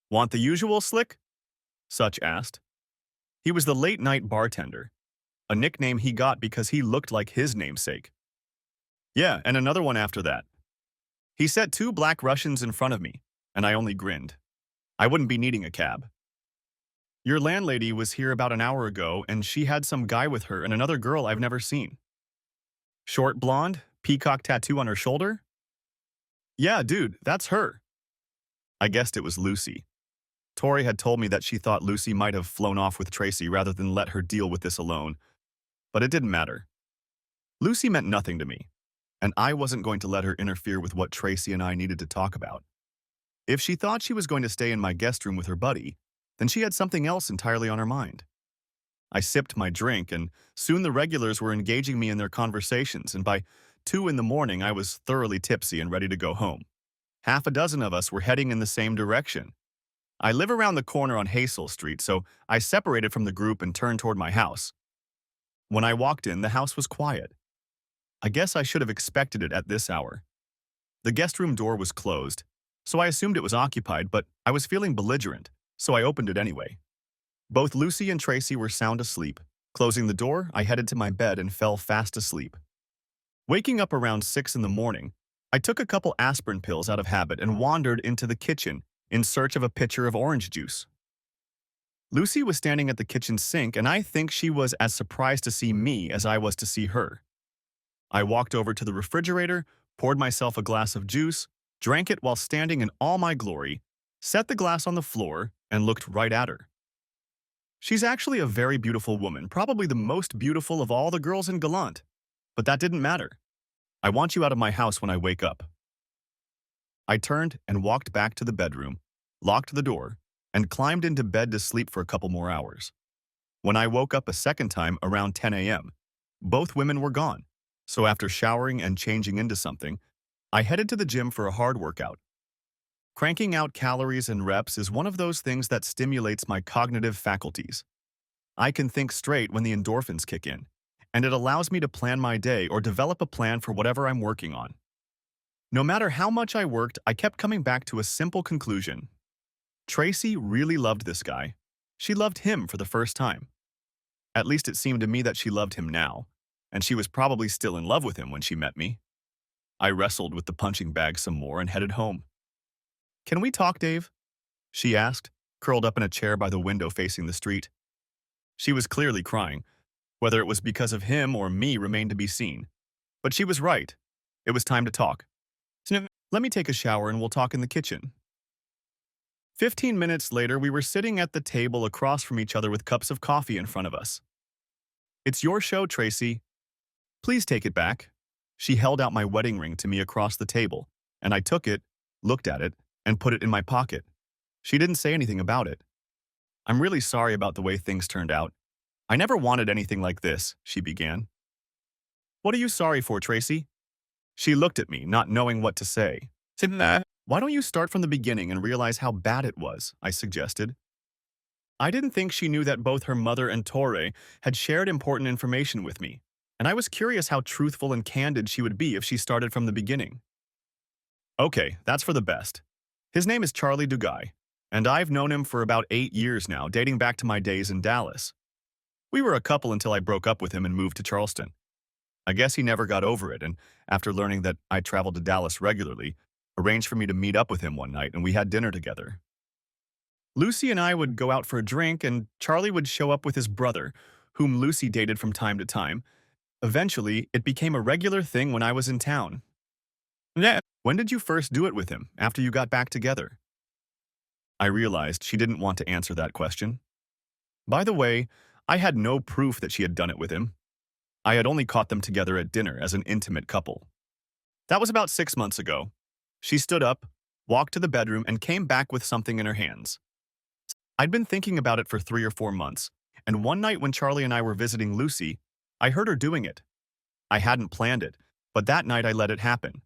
Want the usual, Slick? Such asked. He was the late-night bartender, a nickname he got because he looked like his namesake. Yeah, and another one after that. He set two black Russians in front of me, and I only grinned. I wouldn't be needing a cab. Your landlady was here about an hour ago, and she had some guy with her and another girl I've never seen. Short blonde, peacock tattoo on her shoulder? Yeah, dude, that's her. I guessed it was Lucy. Tori had told me that she thought Lucy might have flown off with Tracy rather than let her deal with this alone, but it didn't matter. Lucy meant nothing to me, and I wasn't going to let her interfere with what Tracy and I needed to talk about. If she thought she was going to stay in my guest room with her buddy, then she had something else entirely on her mind. I sipped my drink, and soon the regulars were engaging me in their conversations, and by 2 in the morning I was thoroughly tipsy and ready to go home. Half a dozen of us were heading in the same direction. I live around the corner on Hazel Street, so I separated from the group and turned toward my house. When I walked in, the house was quiet. I guess I should have expected it at this hour. The guest room door was closed, so I assumed it was occupied, but I was feeling belligerent, so I opened it anyway. Both Lucy and Tracy were sound asleep. Closing the door, I headed to my bed and fell fast asleep. Waking up around 6 in the morning, I took a couple aspirin pills out of habit and wandered into the kitchen in search of a pitcher of orange juice. Lucy was standing at the kitchen sink, and I think she was as surprised to see me as I was to see her. I walked over to the refrigerator, poured myself a glass of juice, drank it while standing in all my glory, set the glass on the floor, and looked right at her. She's actually a very beautiful woman, probably the most beautiful of all the girls in Gallant. But that didn't matter. I want you out of my house when I wake up. I turned and walked back to the bedroom, locked the door, and climbed into bed to sleep for a couple more hours. When I woke up a second time around 10 a.m., both women were gone. So after showering and changing into something, I headed to the gym for a hard workout. Cranking out calories and reps is one of those things that stimulates my cognitive faculties. I can think straight when the endorphins kick in, and it allows me to plan my day or develop a plan for whatever I'm working on. No matter how much I worked, I kept coming back to a simple conclusion. Tracy really loved this guy. She loved him for the first time. At least it seemed to me that she loved him now, and she was probably still in love with him when she met me. I wrestled with the punching bag some more and headed home. Can we talk, Dave? She asked, curled up in a chair by the window facing the street. She was clearly crying. Whether it was because of him or me remained to be seen. But she was right. It was time to talk. So let me take a shower and we'll talk in the kitchen. 15 minutes later, we were sitting at the table across from each other with cups of coffee in front of us. It's your show, Tracy. Please take it back. She held out my wedding ring to me across the table, and I took it, looked at it, and put it in my pocket. She didn't say anything about it. I'm really sorry about the way things turned out. I never wanted anything like this, she began. What are you sorry for, Tracy? She looked at me, not knowing what to say. Why don't you start from the beginning and realize how bad it was, I suggested. I didn't think she knew that both her mother and Torre had shared important information with me, and I was curious how truthful and candid she would be if she started from the beginning. Okay, that's for the best. His name is Charlie Duguay, and I've known him for about 8 years now, dating back to my days in Dallas. We were a couple until I broke up with him and moved to Charleston. I guess he never got over it, and after learning that I traveled to Dallas regularly, arranged for me to meet up with him one night, and we had dinner together. Lucy and I would go out for a drink, and Charlie would show up with his brother, whom Lucy dated from time to time. Eventually, it became a regular thing when I was in town. When did you first do it with him, after you got back together? I realized she didn't want to answer that question. By the way, I had no proof that she had done it with him. I had only caught them together at dinner as an intimate couple. That was about 6 months ago. She stood up, walked to the bedroom, and came back with something in her hands. I'd been thinking about it for 3 or 4 months, and one night when Charlie and I were visiting Lucy, I heard her doing it. I hadn't planned it, but that night I let it happen.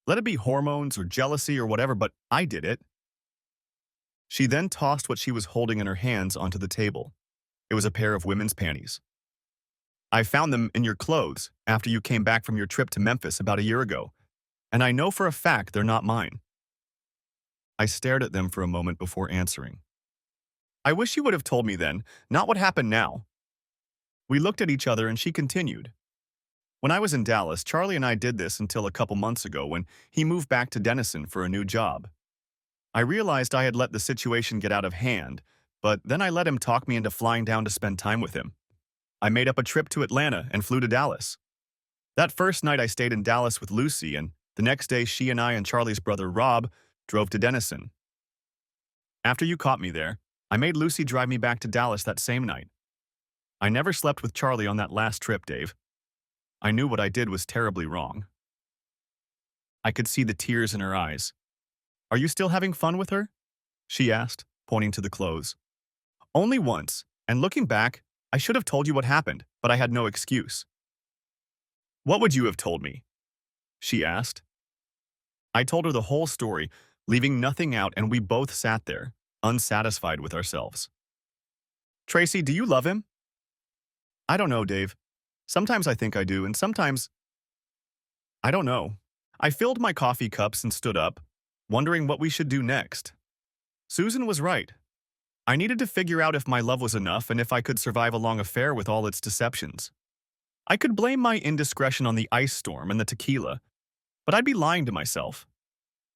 Let it be hormones or jealousy or whatever, but I did it. She then tossed what she was holding in her hands onto the table. It was a pair of women's panties. I found them in your clothes after you came back from your trip to Memphis about a year ago. and I know for a fact they're not mine. I stared at them for a moment before answering. I wish you would have told me then, not what happened now. We looked at each other and she continued. When I was in Dallas, Charlie and I did this until a couple months ago when he moved back to Denison for a new job. I realized I had let the situation get out of hand, but then I let him talk me into flying down to spend time with him. I made up a trip to Atlanta and flew to Dallas. That first night I stayed in Dallas with Lucy, and the next day she and I and Charlie's brother Rob drove to Denison. After you caught me there, I made Lucy drive me back to Dallas that same night. I never slept with Charlie on that last trip, Dave. I knew what I did was terribly wrong. I could see the tears in her eyes. Are you still having fun with her? She asked, pointing to the clothes. Only once, and looking back, I should have told you what happened, but I had no excuse. What would you have told me? She asked. I told her the whole story, leaving nothing out, and we both sat there, unsatisfied with ourselves. Tracy, do you love him? I don't know, Dave. Sometimes I think I do, and sometimes I don't know. I filled my coffee cups and stood up, wondering what we should do next. Susan was right. I needed to figure out if my love was enough and if I could survive a long affair with all its deceptions. I could blame my indiscretion on the ice storm and the tequila, but I'd be lying to myself.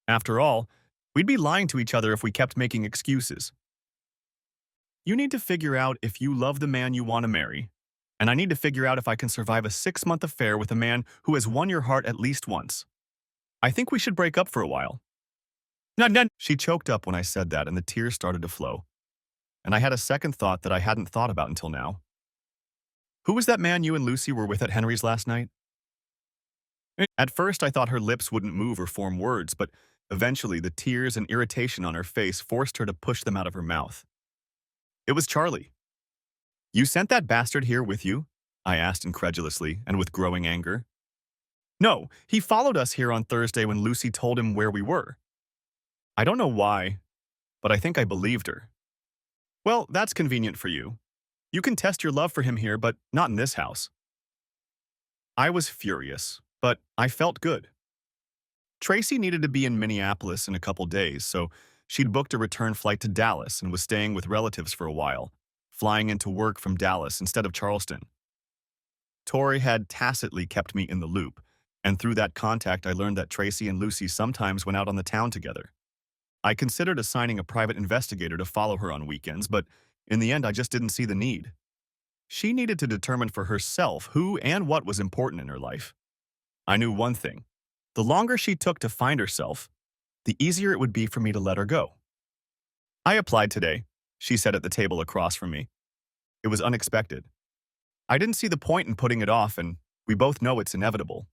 After all, we'd be lying to each other if we kept making excuses. You need to figure out if you love the man you want to marry, and I need to figure out if I can survive a 6-month affair with a man who has won your heart at least once. I think we should break up for a while. No. She choked up when I said that, and the tears started to flow. And I had a second thought that I hadn't thought about until now. Who was that man you and Lucy were with at Henry's last night? At first, I thought her lips wouldn't move or form words, but eventually the tears and irritation on her face forced her to push them out of her mouth. It was Charlie. You sent that bastard here with you? I asked incredulously and with growing anger. No, he followed us here on Thursday when Lucy told him where we were. I don't know why, but I think I believed her. Well, that's convenient for you. You can test your love for him here, but not in this house. I was furious, but I felt good. Tracy needed to be in Minneapolis in a couple days, so she'd booked a return flight to Dallas and was staying with relatives for a while, flying into work from Dallas instead of Charleston. Tori had tacitly kept me in the loop, and through that contact I learned that Tracy and Lucy sometimes went out on the town together. I considered assigning a private investigator to follow her on weekends, but in the end I just didn't see the need. She needed to determine for herself who and what was important in her life. I knew one thing. The longer she took to find herself, the easier it would be for me to let her go. I applied today, she said at the table across from me. It was unexpected. I didn't see the point in putting it off, and we both know it's inevitable.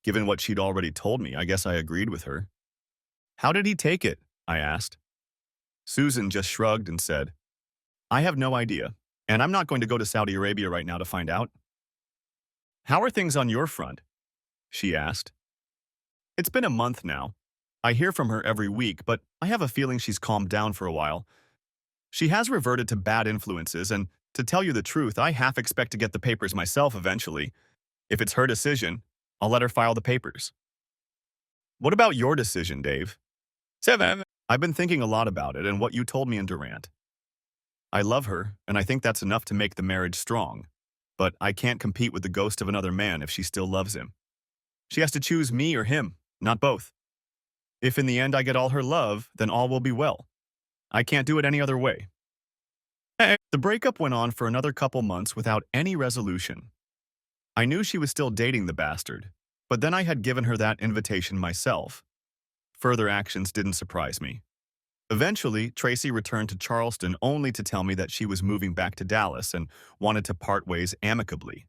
Given what she'd already told me, I guess I agreed with her. How did he take it? I asked. Susan just shrugged and said, I have no idea, and I'm not going to go to Saudi Arabia right now to find out. How are things on your front? She asked. It's been a month now. I hear from her every week, but I have a feeling she's calmed down for a while. She has reverted to bad influences, and to tell you the truth, I half expect to get the papers myself eventually. If it's her decision, I'll let her file the papers. What about your decision, Dave? 7. I've been thinking a lot about it and what you told me in Durant. I love her, and I think that's enough to make the marriage strong. But I can't compete with the ghost of another man if she still loves him. She has to choose me or him, not both. If in the end I get all her love, then all will be well. I can't do it any other way. The breakup went on for another couple months without any resolution. I knew she was still dating the bastard, but then I had given her that invitation myself. Further actions didn't surprise me. Eventually, Tracy returned to Charleston only to tell me that she was moving back to Dallas and wanted to part ways amicably.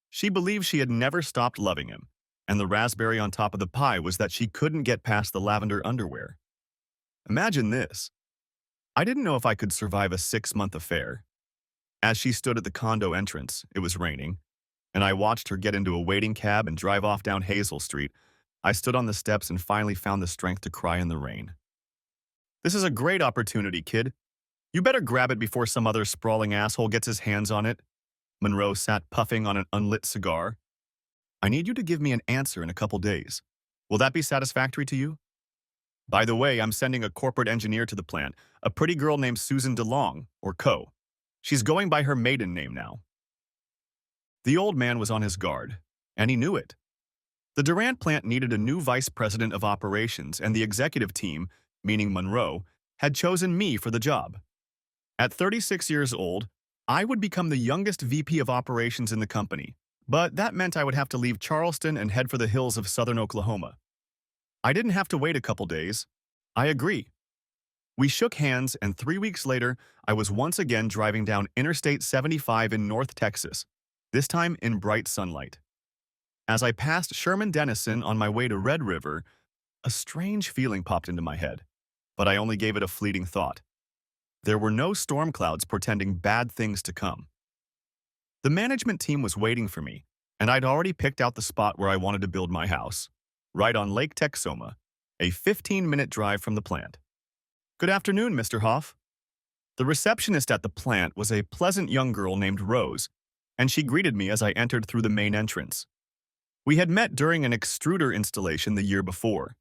She believed she had never stopped loving him, and the raspberry on top of the pie was that she couldn't get past the lavender underwear. Imagine this. I didn't know if I could survive a 6-month affair. As she stood at the condo entrance, it was raining, and I watched her get into a waiting cab and drive off down Hazel Street. I stood on the steps and finally found the strength to cry in the rain. This is a great opportunity, kid. You better grab it before some other sprawling asshole gets his hands on it. Monroe sat puffing on an unlit cigar. I need you to give me an answer in a couple days. Will that be satisfactory to you? By the way, I'm sending a corporate engineer to the plant, a pretty girl named Susan DeLong, or Co. She's going by her maiden name now. The old man was on his guard, and he knew it. The Durant plant needed a new vice president of operations, and the executive team, meaning Monroe, had chosen me for the job. At 36 years old, I would become the youngest VP of operations in the company, but that meant I would have to leave Charleston and head for the hills of southern Oklahoma. I didn't have to wait a couple days. I agree. We shook hands, and 3 weeks later, I was once again driving down Interstate 75 in North Texas, this time in bright sunlight. As I passed Sherman Denison on my way to Red River, a strange feeling popped into my head, but I only gave it a fleeting thought. There were no storm clouds portending bad things to come. The management team was waiting for me, and I'd already picked out the spot where I wanted to build my house, right on Lake Texoma, a 15-minute drive from the plant. Good afternoon, Mr. Hoff. The receptionist at the plant was a pleasant young girl named Rose, and she greeted me as I entered through the main entrance. We had met during an extruder installation the year before.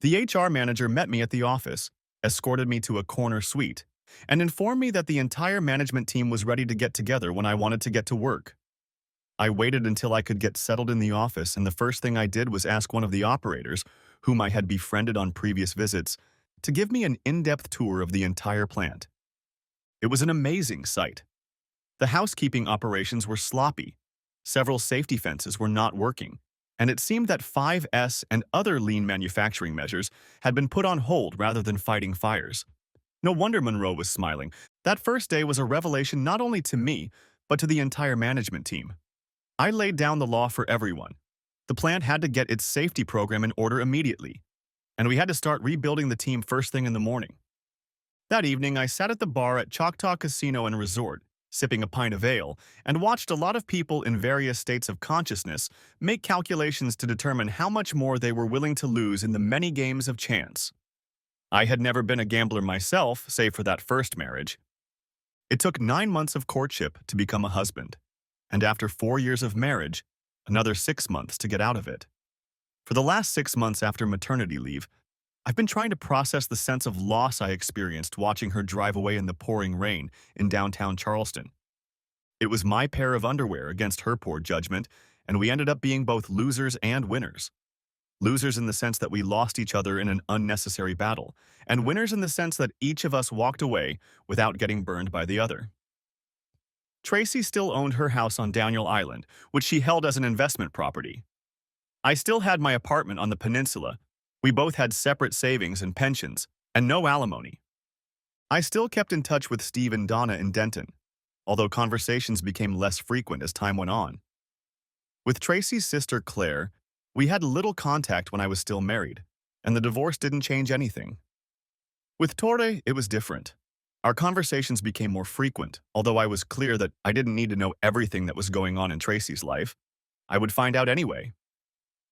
The HR manager met me at the office, escorted me to a corner suite, and informed me that the entire management team was ready to get together when I wanted to get to work. I waited until I could get settled in the office, and the first thing I did was ask one of the operators, whom I had befriended on previous visits, to give me an in-depth tour of the entire plant. It was an amazing sight. The housekeeping operations were sloppy. Several safety fences were not working, and it seemed that 5S and other lean manufacturing measures had been put on hold rather than fighting fires. No wonder Monroe was smiling. That first day was a revelation not only to me, but to the entire management team. I laid down the law for everyone. The plant had to get its safety program in order immediately, and we had to start rebuilding the team first thing in the morning. That evening, I sat at the bar at Choctaw Casino and Resort, sipping a pint of ale, and watched a lot of people in various states of consciousness make calculations to determine how much more they were willing to lose in the many games of chance. I had never been a gambler myself, save for that first marriage. It took 9 months of courtship to become a husband, and after 4 years of marriage, another 6 months to get out of it. For the last 6 months after maternity leave, I've been trying to process the sense of loss I experienced watching her drive away in the pouring rain in downtown Charleston. It was my pair of underwear against her poor judgment, and we ended up being both losers and winners. Losers in the sense that we lost each other in an unnecessary battle, and winners in the sense that each of us walked away without getting burned by the other. Tracy still owned her house on Daniel Island, which she held as an investment property. I still had my apartment on the peninsula. We both had separate savings and pensions, and no alimony. I still kept in touch with Steve and Donna in Denton, although conversations became less frequent as time went on. With Tracy's sister Claire, we had little contact when I was still married, and the divorce didn't change anything. With Torre, it was different. Our conversations became more frequent, although I was clear that I didn't need to know everything that was going on in Tracy's life. I would find out anyway.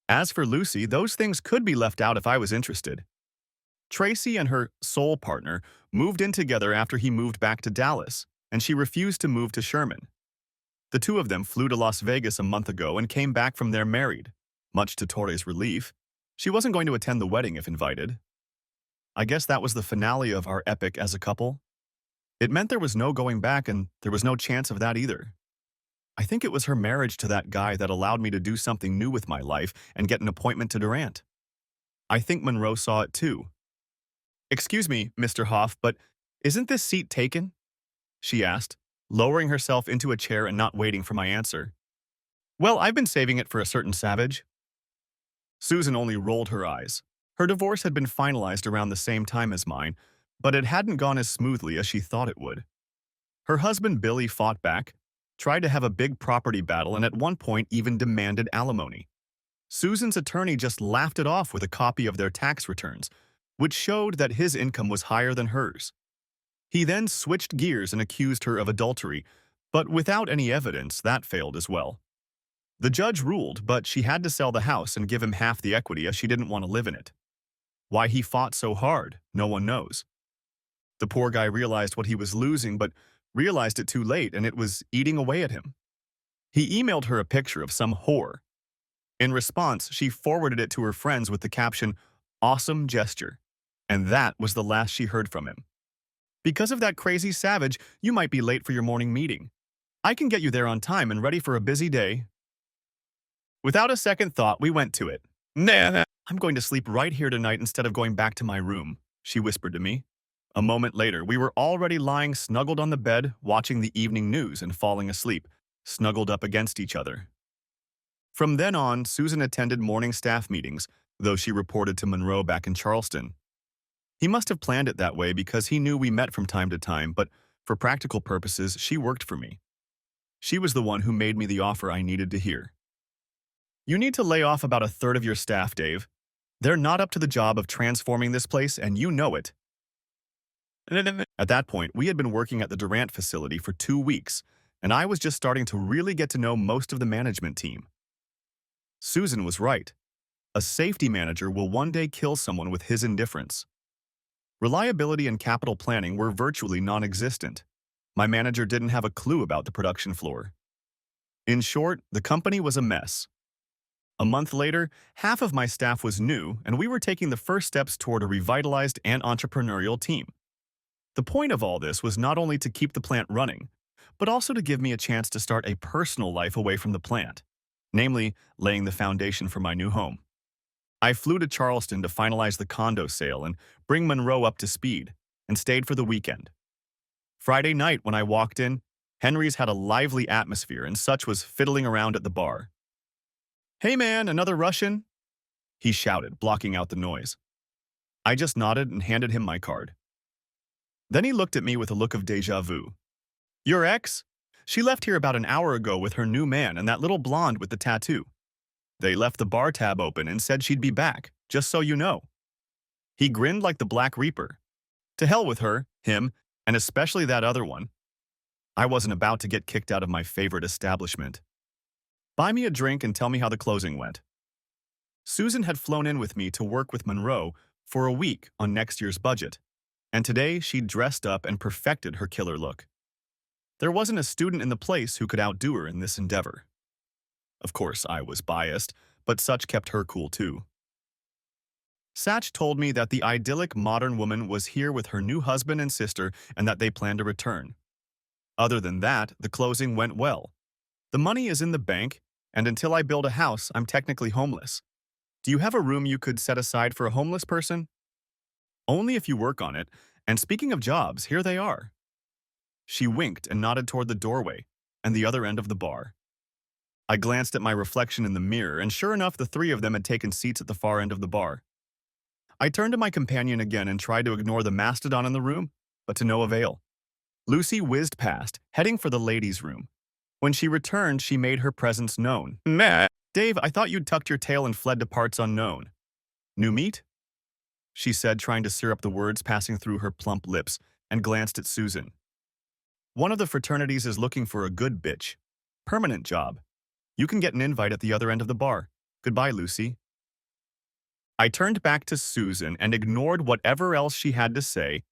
As for Lucy, those things could be left out if I was interested. Tracy and her soul partner moved in together after he moved back to Dallas, and she refused to move to Sherman. The two of them flew to Las Vegas a month ago and came back from there married. Much to Torre's relief, she wasn't going to attend the wedding if invited. I guess that was the finale of our epic as a couple. It meant there was no going back, and there was no chance of that either. I think it was her marriage to that guy that allowed me to do something new with my life and get an appointment to Durant. I think Monroe saw it too. "Excuse me, Mr. Hoff, but isn't this seat taken?" she asked, lowering herself into a chair and not waiting for my answer. "Well, I've been saving it for a certain savage." Susan only rolled her eyes. Her divorce had been finalized around the same time as mine, but it hadn't gone as smoothly as she thought it would. Her husband Billy fought back, tried to have a big property battle, and at one point even demanded alimony. Susan's attorney just laughed it off with a copy of their tax returns, which showed that his income was higher than hers. He then switched gears and accused her of adultery, but without any evidence, that failed as well. The judge ruled, but she had to sell the house and give him half the equity as she didn't want to live in it. Why he fought so hard, no one knows. The poor guy realized what he was losing, but realized it too late, and it was eating away at him. He emailed her a picture of some whore. In response, she forwarded it to her friends with the caption, "Awesome gesture." And that was the last she heard from him. Because of that crazy savage, you might be late for your morning meeting. I can get you there on time and ready for a busy day. Without a second thought, we went to it. Nah, I'm going to sleep right here tonight instead of going back to my room, she whispered to me. A moment later, we were already lying snuggled on the bed, watching the evening news and falling asleep, snuggled up against each other. From then on, Susan attended morning staff meetings, though she reported to Monroe back in Charleston. He must have planned it that way because he knew we met from time to time, but for practical purposes, she worked for me. She was the one who made me the offer I needed to hear. You need to lay off about a third of your staff, Dave. They're not up to the job of transforming this place, and you know it. At that point, we had been working at the Durant facility for 2 weeks, and I was just starting to really get to know most of the management team. Susan was right. A safety manager will one day kill someone with his indifference. Reliability and capital planning were virtually non-existent. My manager didn't have a clue about the production floor. In short, the company was a mess. A month later, half of my staff was new, and we were taking the first steps toward a revitalized and entrepreneurial team. The point of all this was not only to keep the plant running, but also to give me a chance to start a personal life away from the plant, namely, laying the foundation for my new home. I flew to Charleston to finalize the condo sale and bring Monroe up to speed, and stayed for the weekend. Friday night, when I walked in, Henry's had a lively atmosphere and such was fiddling around at the bar. "Hey man, another Russian?" he shouted, blocking out the noise. I just nodded and handed him my card. Then he looked at me with a look of déjà vu. "Your ex? She left here about an hour ago with her new man and that little blonde with the tattoo. They left the bar tab open and said she'd be back, just so you know." He grinned like the Black Reaper. To hell with her, him, and especially that other one. I wasn't about to get kicked out of my favorite establishment. Buy me a drink and tell me how the closing went. Susan had flown in with me to work with Monroe for a week on next year's budget, and today she dressed up and perfected her killer look. There wasn't a student in the place who could outdo her in this endeavor. Of course, I was biased, but such kept her cool too. Satch told me that the idyllic modern woman was here with her new husband and sister and that they planned to return. Other than that, the closing went well. The money is in the bank, and until I build a house, I'm technically homeless. Do you have a room you could set aside for a homeless person? Only if you work on it, and speaking of jobs, here they are. She winked and nodded toward the doorway and the other end of the bar. I glanced at my reflection in the mirror, and sure enough, the three of them had taken seats at the far end of the bar. I turned to my companion again and tried to ignore the mastodon in the room, but to no avail. Lucy whizzed past, heading for the ladies' room. When she returned, she made her presence known. "Meh. Dave, I thought you'd tucked your tail and fled to parts unknown." "New meat?" she said, trying to syrup the words passing through her plump lips, and glanced at Susan. "One of the fraternities is looking for a good bitch. Permanent job. You can get an invite at the other end of the bar. Goodbye, Lucy." I turned back to Susan and ignored whatever else she had to say,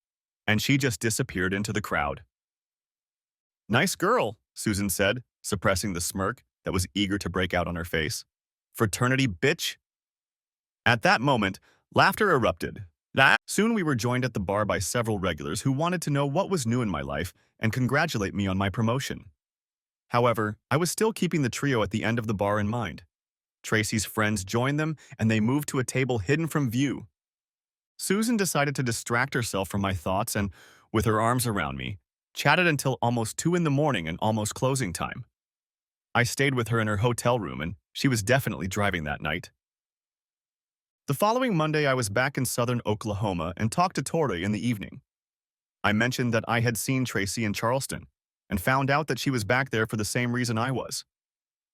and she just disappeared into the crowd. "Nice girl," Susan said, suppressing the smirk that was eager to break out on her face. "Fraternity bitch?" At that moment, laughter erupted. Soon we were joined at the bar by several regulars who wanted to know what was new in my life and congratulate me on my promotion. However, I was still keeping the trio at the end of the bar in mind. Tracy's friends joined them, and they moved to a table hidden from view. Susan decided to distract herself from my thoughts and, with her arms around me, chatted until almost 2 in the morning and almost closing time. I stayed with her in her hotel room, and she was definitely driving that night. The following Monday, I was back in southern Oklahoma and talked to Tori in the evening. I mentioned that I had seen Tracy in Charleston and found out that she was back there for the same reason I was,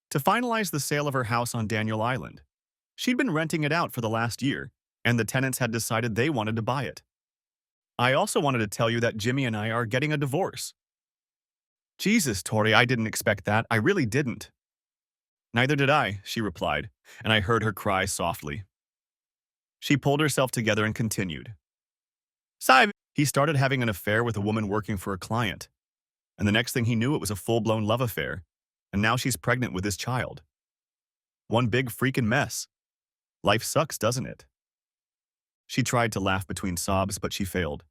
to finalize the sale of her house on Daniel Island. She'd been renting it out for the last year, and the tenants had decided they wanted to buy it. I also wanted to tell you that Jimmy and I are getting a divorce. Jesus, Tori, I didn't expect that. I really didn't. Neither did I, she replied, and I heard her cry softly. She pulled herself together and continued. Simon, he started having an affair with a woman working for a client, and the next thing he knew, it was a full-blown love affair, and now she's pregnant with his child. One big freaking mess. Life sucks, doesn't it? She tried to laugh between sobs, but she failed.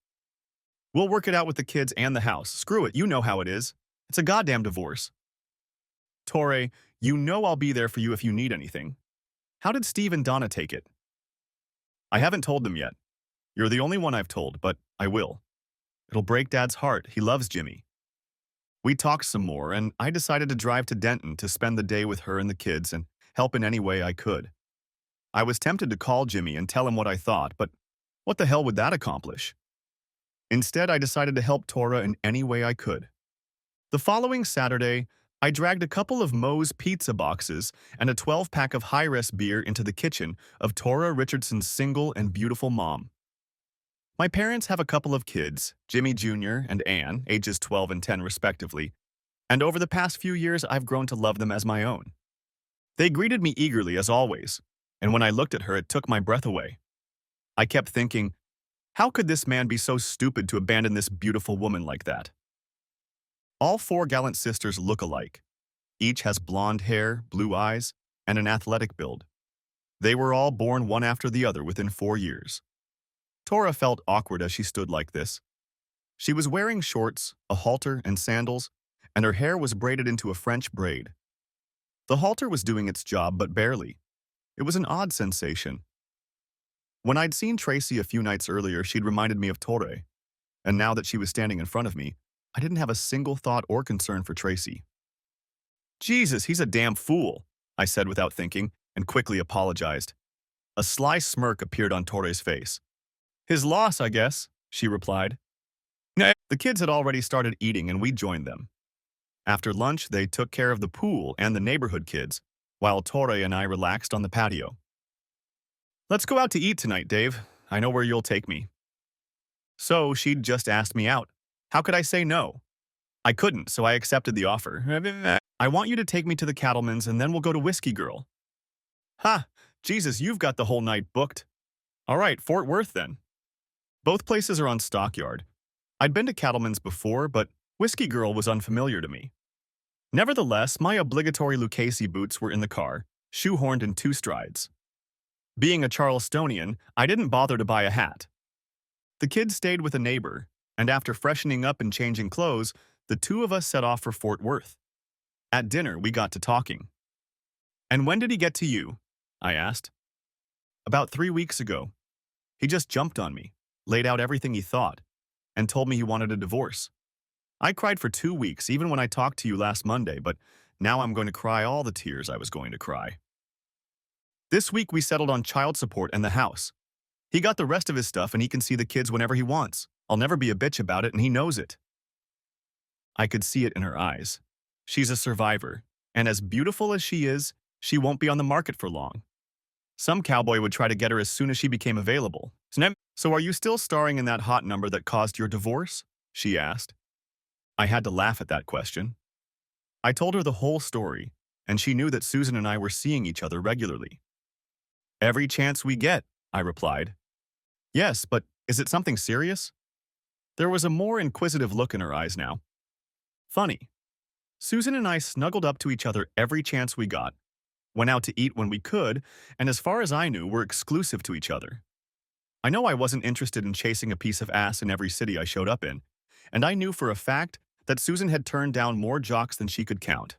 We'll work it out with the kids and the house. Screw it, you know how it is. It's a goddamn divorce. Torre, you know I'll be there for you if you need anything. How did Steve and Donna take it? I haven't told them yet. You're the only one I've told, but I will. It'll break Dad's heart. He loves Jimmy. We talked some more, and I decided to drive to Denton to spend the day with her and the kids and help in any way I could. I was tempted to call Jimmy and tell him what I thought, but what the hell would that accomplish? Instead, I decided to help Tora in any way I could. The following Saturday, I dragged a couple of Moe's pizza boxes and a 12-pack of high-res beer into the kitchen of Tora Richardson's single and beautiful mom. My parents have a couple of kids, Jimmy Jr. and Anne, ages 12 and 10 respectively, and over the past few years I've grown to love them as my own. They greeted me eagerly as always, and when I looked at her it took my breath away. I kept thinking, how could this man be so stupid to abandon this beautiful woman like that? All four gallant sisters look alike. Each has blonde hair, blue eyes, and an athletic build. They were all born one after the other within 4 years. Tora felt awkward as she stood like this. She was wearing shorts, a halter, and sandals, and her hair was braided into a French braid. The halter was doing its job, but barely. It was an odd sensation. When I'd seen Tracy a few nights earlier, she'd reminded me of Torre, and now that she was standing in front of me, I didn't have a single thought or concern for Tracy. Jesus, he's a damn fool, I said without thinking, and quickly apologized. A sly smirk appeared on Torre's face. His loss, I guess, she replied. The kids had already started eating and we joined them. After lunch, they took care of the pool and the neighborhood kids, while Torre and I relaxed on the patio. Let's go out to eat tonight, Dave. I know where you'll take me. So she'd just asked me out. How could I say no? I couldn't, so I accepted the offer. I want you to take me to the Cattleman's and then we'll go to Whiskey Girl. Ha! Jesus, you've got the whole night booked. All right, Fort Worth then. Both places are on Stockyard. I'd been to Cattleman's before, but Whiskey Girl was unfamiliar to me. Nevertheless, my obligatory Lucchese boots were in the car, shoehorned in 2 strides. Being a Charlestonian, I didn't bother to buy a hat. The kids stayed with a neighbor, and after freshening up and changing clothes, the two of us set off for Fort Worth. At dinner, we got to talking. And when did he get to you? I asked. About 3 weeks ago. He just jumped on me, laid out everything he thought, and told me he wanted a divorce. I cried for 2 weeks, even when I talked to you last Monday, but now I'm going to cry all the tears I was going to cry. This week we settled on child support and the house. He got the rest of his stuff and he can see the kids whenever he wants. I'll never be a bitch about it and he knows it. I could see it in her eyes. She's a survivor, and as beautiful as she won't be on the market for long. Some cowboy would try to get her as soon as she became available. So are you still starring in that hot number that caused your divorce? She asked. I had to laugh at that question. I told her the whole story, and she knew that Susan and I were seeing each other regularly. Every chance we get, I replied. Yes, but is it something serious? There was a more inquisitive look in her eyes now. Funny. Susan and I snuggled up to each other every chance we got, went out to eat when we could, and as far as I knew, were exclusive to each other. I know I wasn't interested in chasing a piece of ass in every city I showed up in, and I knew for a fact that Susan had turned down more jocks than she could count.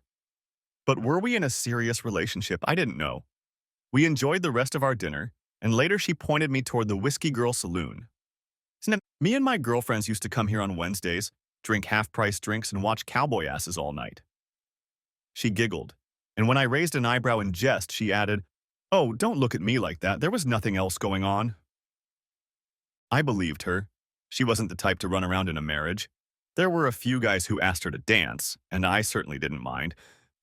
But were we in a serious relationship? I didn't know. We enjoyed the rest of our dinner, and later she pointed me toward the Whiskey Girl Saloon. Me and my girlfriends used to come here on Wednesdays, drink half-price drinks, and watch cowboy asses all night. She giggled, and when I raised an eyebrow in jest, she added, "Oh, don't look at me like that. There was nothing else going on." I believed her. She wasn't the type to run around in a marriage. There were a few guys who asked her to dance, and I certainly didn't mind,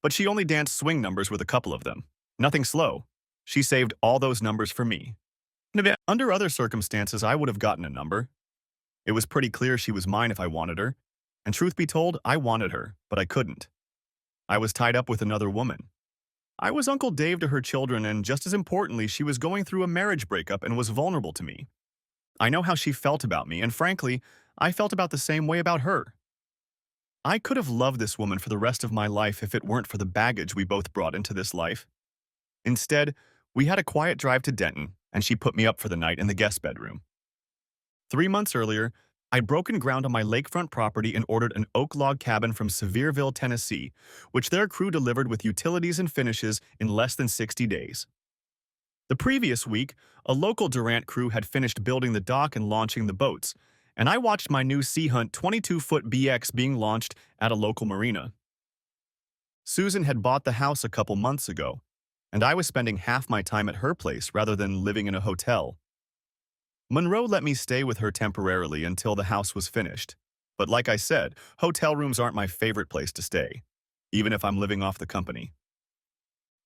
but she only danced swing numbers with a couple of them. Nothing slow. She saved all those numbers for me. Under other circumstances, I would have gotten a number. It was pretty clear she was mine if I wanted her, and truth be told, I wanted her, but I couldn't. I was tied up with another woman. I was Uncle Dave to her children, and just as importantly, she was going through a marriage breakup and was vulnerable to me. I know how she felt about me, and frankly, I felt about the same way about her. I could have loved this woman for the rest of my life if it weren't for the baggage we both brought into this life. Instead, we had a quiet drive to Denton, and she put me up for the night in the guest bedroom. 3 months earlier, I'd broken ground on my lakefront property and ordered an oak log cabin from Sevierville, Tennessee, which their crew delivered with utilities and finishes in less than 60 days. The previous week, a local Durant crew had finished building the dock and launching the boats, and I watched my new Sea Hunt 22-foot BX being launched at a local marina. Susan had bought the house a couple months ago, and I was spending half my time at her place rather than living in a hotel. Monroe let me stay with her temporarily until the house was finished. But like I said, hotel rooms aren't my favorite place to stay, even if I'm living off the company.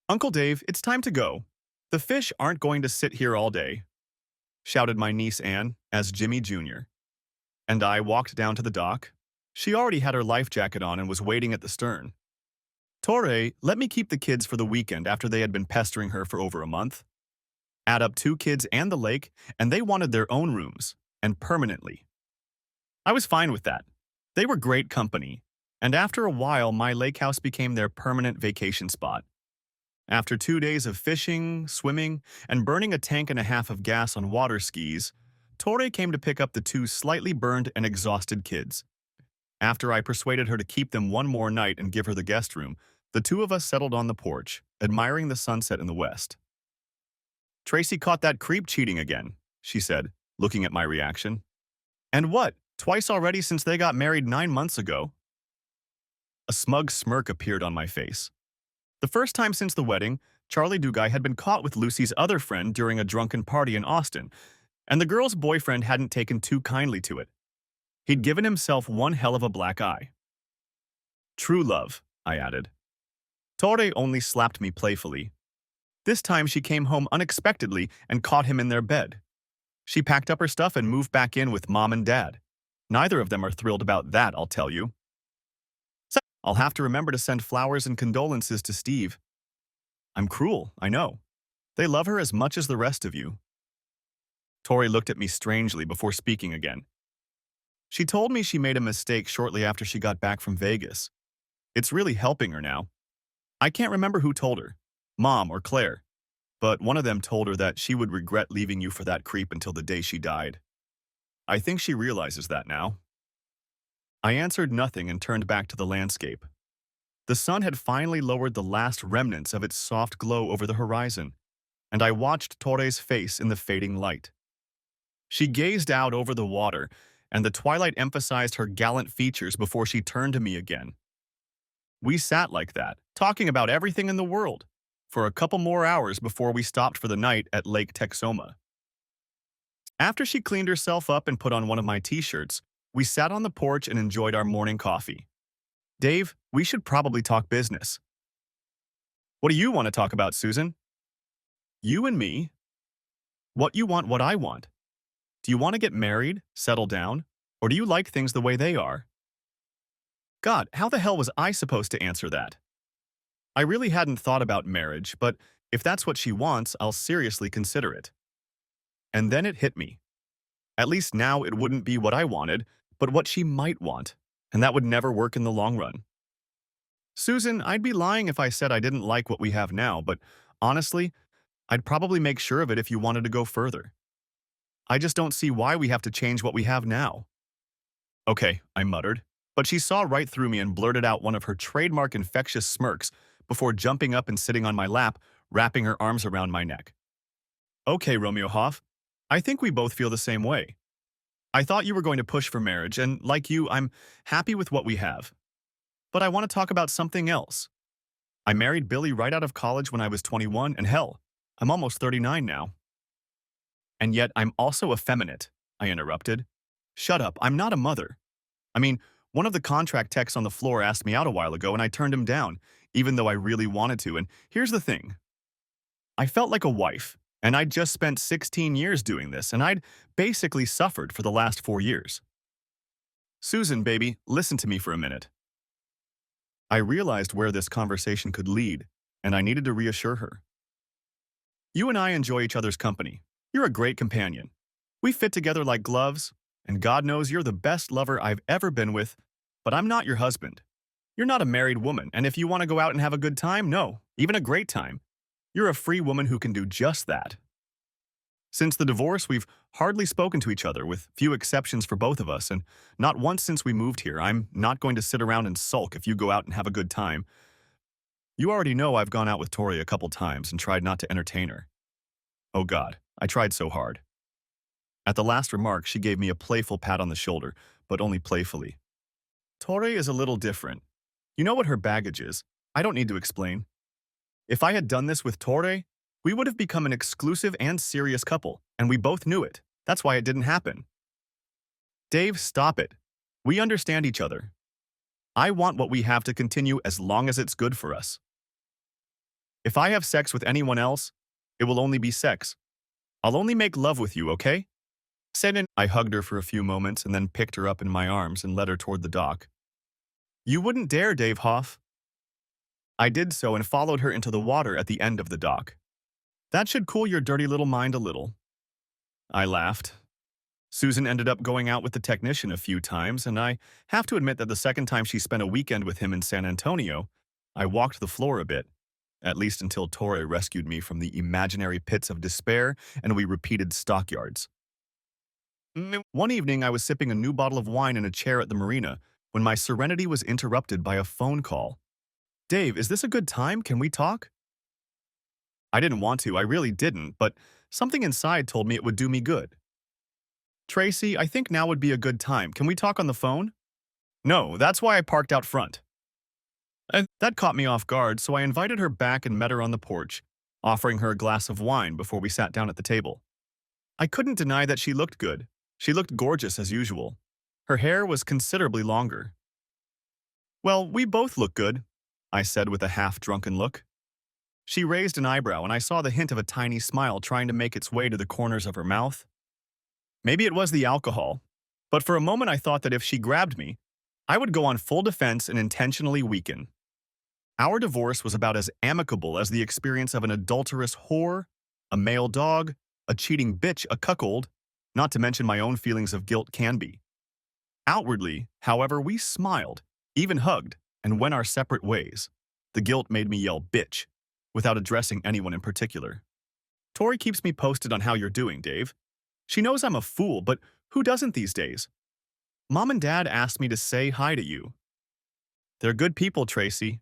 "Uncle Dave, it's time to go. The fish aren't going to sit here all day," shouted my niece Anne as Jimmy Jr. And I walked down to the dock. She already had her life jacket on and was waiting at the stern. "Torre, let me keep the kids for the weekend after they had been pestering her for over a month. Add up 2 kids and the lake, and they wanted their own rooms, and permanently. I was fine with that. They were great company, and after a while my lake house became their permanent vacation spot. After 2 days of fishing, swimming, and burning a tank and a half of gas on water skis, Torre came to pick up the 2 slightly burned and exhausted kids. After I persuaded her to keep them one more night and give her the guest room, the two of us settled on the porch, admiring the sunset in the west. "Tracy caught that creep cheating again," she said, looking at my reaction. "And what, twice already since they got married 9 months ago?" A smug smirk appeared on my face. The first time since the wedding, Charlie Duguay had been caught with Lucy's other friend during a drunken party in Austin, and the girl's boyfriend hadn't taken too kindly to it. He'd given himself one hell of a black eye. "True love," I added. Torre only slapped me playfully. This time she came home unexpectedly and caught him in their bed. She packed up her stuff and moved back in with Mom and Dad. Neither of them are thrilled about that, I'll tell you. So I'll have to remember to send flowers and condolences to Steve. I'm cruel, I know. They love her as much as the rest of you. Tori looked at me strangely before speaking again. She told me she made a mistake shortly after she got back from Vegas. It's really helping her now. I can't remember who told her, Mom or Claire, but one of them told her that she would regret leaving you for that creep until the day she died. I think she realizes that now. I answered nothing and turned back to the landscape. The sun had finally lowered the last remnants of its soft glow over the horizon, and I watched Torre's face in the fading light. She gazed out over the water, and the twilight emphasized her gallant features before she turned to me again. We sat like that, talking about everything in the world, for a couple more hours before we stopped for the night at Lake Texoma. After she cleaned herself up and put on one of my t-shirts, we sat on the porch and enjoyed our morning coffee. Dave, we should probably talk business. What do you want to talk about, Susan? You and me? What you want, what I want. Do you want to get married, settle down, or do you like things the way they are? God, how the hell was I supposed to answer that? I really hadn't thought about marriage, but if that's what she wants, I'll seriously consider it. And then it hit me. At least now it wouldn't be what I wanted, but what she might want, and that would never work in the long run. Susan, I'd be lying if I said I didn't like what we have now, but honestly, I'd probably make sure of it if you wanted to go further. I just don't see why we have to change what we have now. Okay, I muttered, but she saw right through me and blurted out one of her trademark infectious smirks before jumping up and sitting on my lap, wrapping her arms around my neck. Okay, Romeo Hoff, I think we both feel the same way. I thought you were going to push for marriage, and like you, I'm happy with what we have. But I want to talk about something else. I married Billy right out of college when I was 21, and hell, I'm almost 39 now. And yet I'm also effeminate, I interrupted. Shut up, I'm not a mother. I mean, one of the contract techs on the floor asked me out a while ago and I turned him down, even though I really wanted to, and here's the thing. I felt like a wife, and I'd just spent 16 years doing this, and I'd basically suffered for the last 4 years. Susan, baby, listen to me for a minute. I realized where this conversation could lead, and I needed to reassure her. You and I enjoy each other's company. You're a great companion. We fit together like gloves, and God knows you're the best lover I've ever been with, but I'm not your husband. You're not a married woman, and if you want to go out and have a good time, no, even a great time, You're a free woman who can do just that. Since the divorce, we've hardly spoken to each other, with few exceptions for both of us, and not once since we moved here. I'm not going to sit around and sulk if you go out and have a good time. You already know I've gone out with Tori a couple times and tried not to entertain her. Oh God, I tried so hard. At the last remark, she gave me a playful pat on the shoulder, but only playfully. Tori is a little different. You know what her baggage is. I don't need to explain. If I had done this with Tori, we would have become an exclusive and serious couple, and we both knew it. That's why it didn't happen. Dave, stop it. We understand each other. I want what we have to continue as long as it's good for us. If I have sex with anyone else, it will only be sex. I'll only make love with you, okay? Said and I hugged her for a few moments and then picked her up in my arms and led her toward the dock. You wouldn't dare, Dave Hoff. I did so and followed her into the water at the end of the dock. That should cool your dirty little mind a little. I laughed. Susan ended up going out with the technician a few times, and I have to admit that the second time she spent a weekend with him in San Antonio, I walked the floor a bit, at least until Torre rescued me from the imaginary pits of despair and we repeated stockyards. One evening, I was sipping a new bottle of wine in a chair at the marina when my serenity was interrupted by a phone call. Dave, is this a good time? Can we talk? I didn't want to, I really didn't, but something inside told me it would do me good. Tracy, I think now would be a good time. Can we talk on the phone? No, that's why I parked out front. And that caught me off guard, so I invited her back and met her on the porch, offering her a glass of wine before we sat down at the table. I couldn't deny that she looked good. She looked gorgeous as usual. Her hair was considerably longer. Well, we both look good, I said with a half-drunken look. She raised an eyebrow, and I saw the hint of a tiny smile trying to make its way to the corners of her mouth. Maybe it was the alcohol, but for a moment I thought that if she grabbed me, I would go on full defense and intentionally weaken. Our divorce was about as amicable as the experience of an adulterous whore, a male dog, a cheating bitch, a cuckold, not to mention my own feelings of guilt can be. Outwardly, however, we smiled, even hugged, and went our separate ways. The guilt made me yell bitch, without addressing anyone in particular. Tori keeps me posted on how you're doing, Dave. She knows I'm a fool, but who doesn't these days? Mom and Dad asked me to say hi to you. They're good people, Tracy.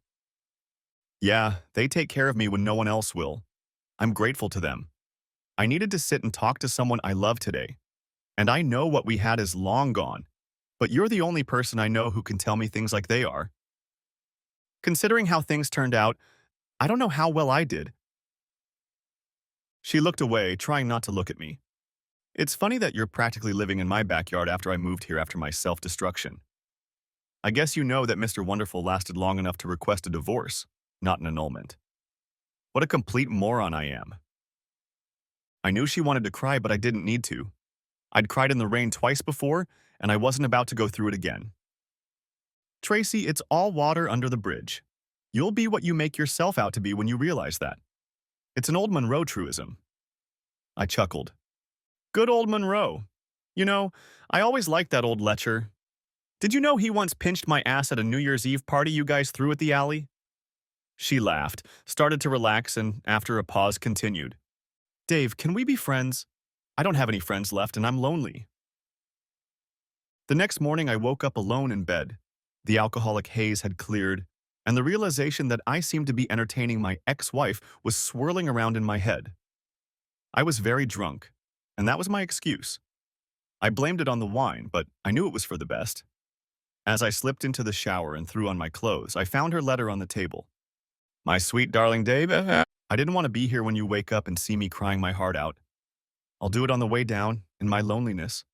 Yeah, they take care of me when no one else will. I'm grateful to them. I needed to sit and talk to someone I love today. And I know what we had is long gone, but you're the only person I know who can tell me things like they are. Considering how things turned out, I don't know how well I did. She looked away, trying not to look at me. It's funny that you're practically living in my backyard after I moved here after my self-destruction. I guess you know that Mr. Wonderful lasted long enough to request a divorce, not an annulment. What a complete moron I am. I knew she wanted to cry, but I didn't need to. I'd cried in the rain twice before, and I wasn't about to go through it again. Tracy, it's all water under the bridge. You'll be what you make yourself out to be when you realize that. It's an old Monroe truism. I chuckled. Good old Monroe. You know, I always liked that old lecher. Did you know he once pinched my ass at a New Year's Eve party you guys threw at the alley? She laughed, started to relax, and after a pause continued. Dave, can we be friends? I don't have any friends left, and I'm lonely. The next morning, I woke up alone in bed. The alcoholic haze had cleared, and the realization that I seemed to be entertaining my ex-wife was swirling around in my head. I was very drunk, and that was my excuse. I blamed it on the wine, but I knew it was for the best. As I slipped into the shower and threw on my clothes, I found her letter on the table. My sweet darling Dave, I didn't want to be here when you wake up and see me crying my heart out. I'll do it on the way down, in my loneliness.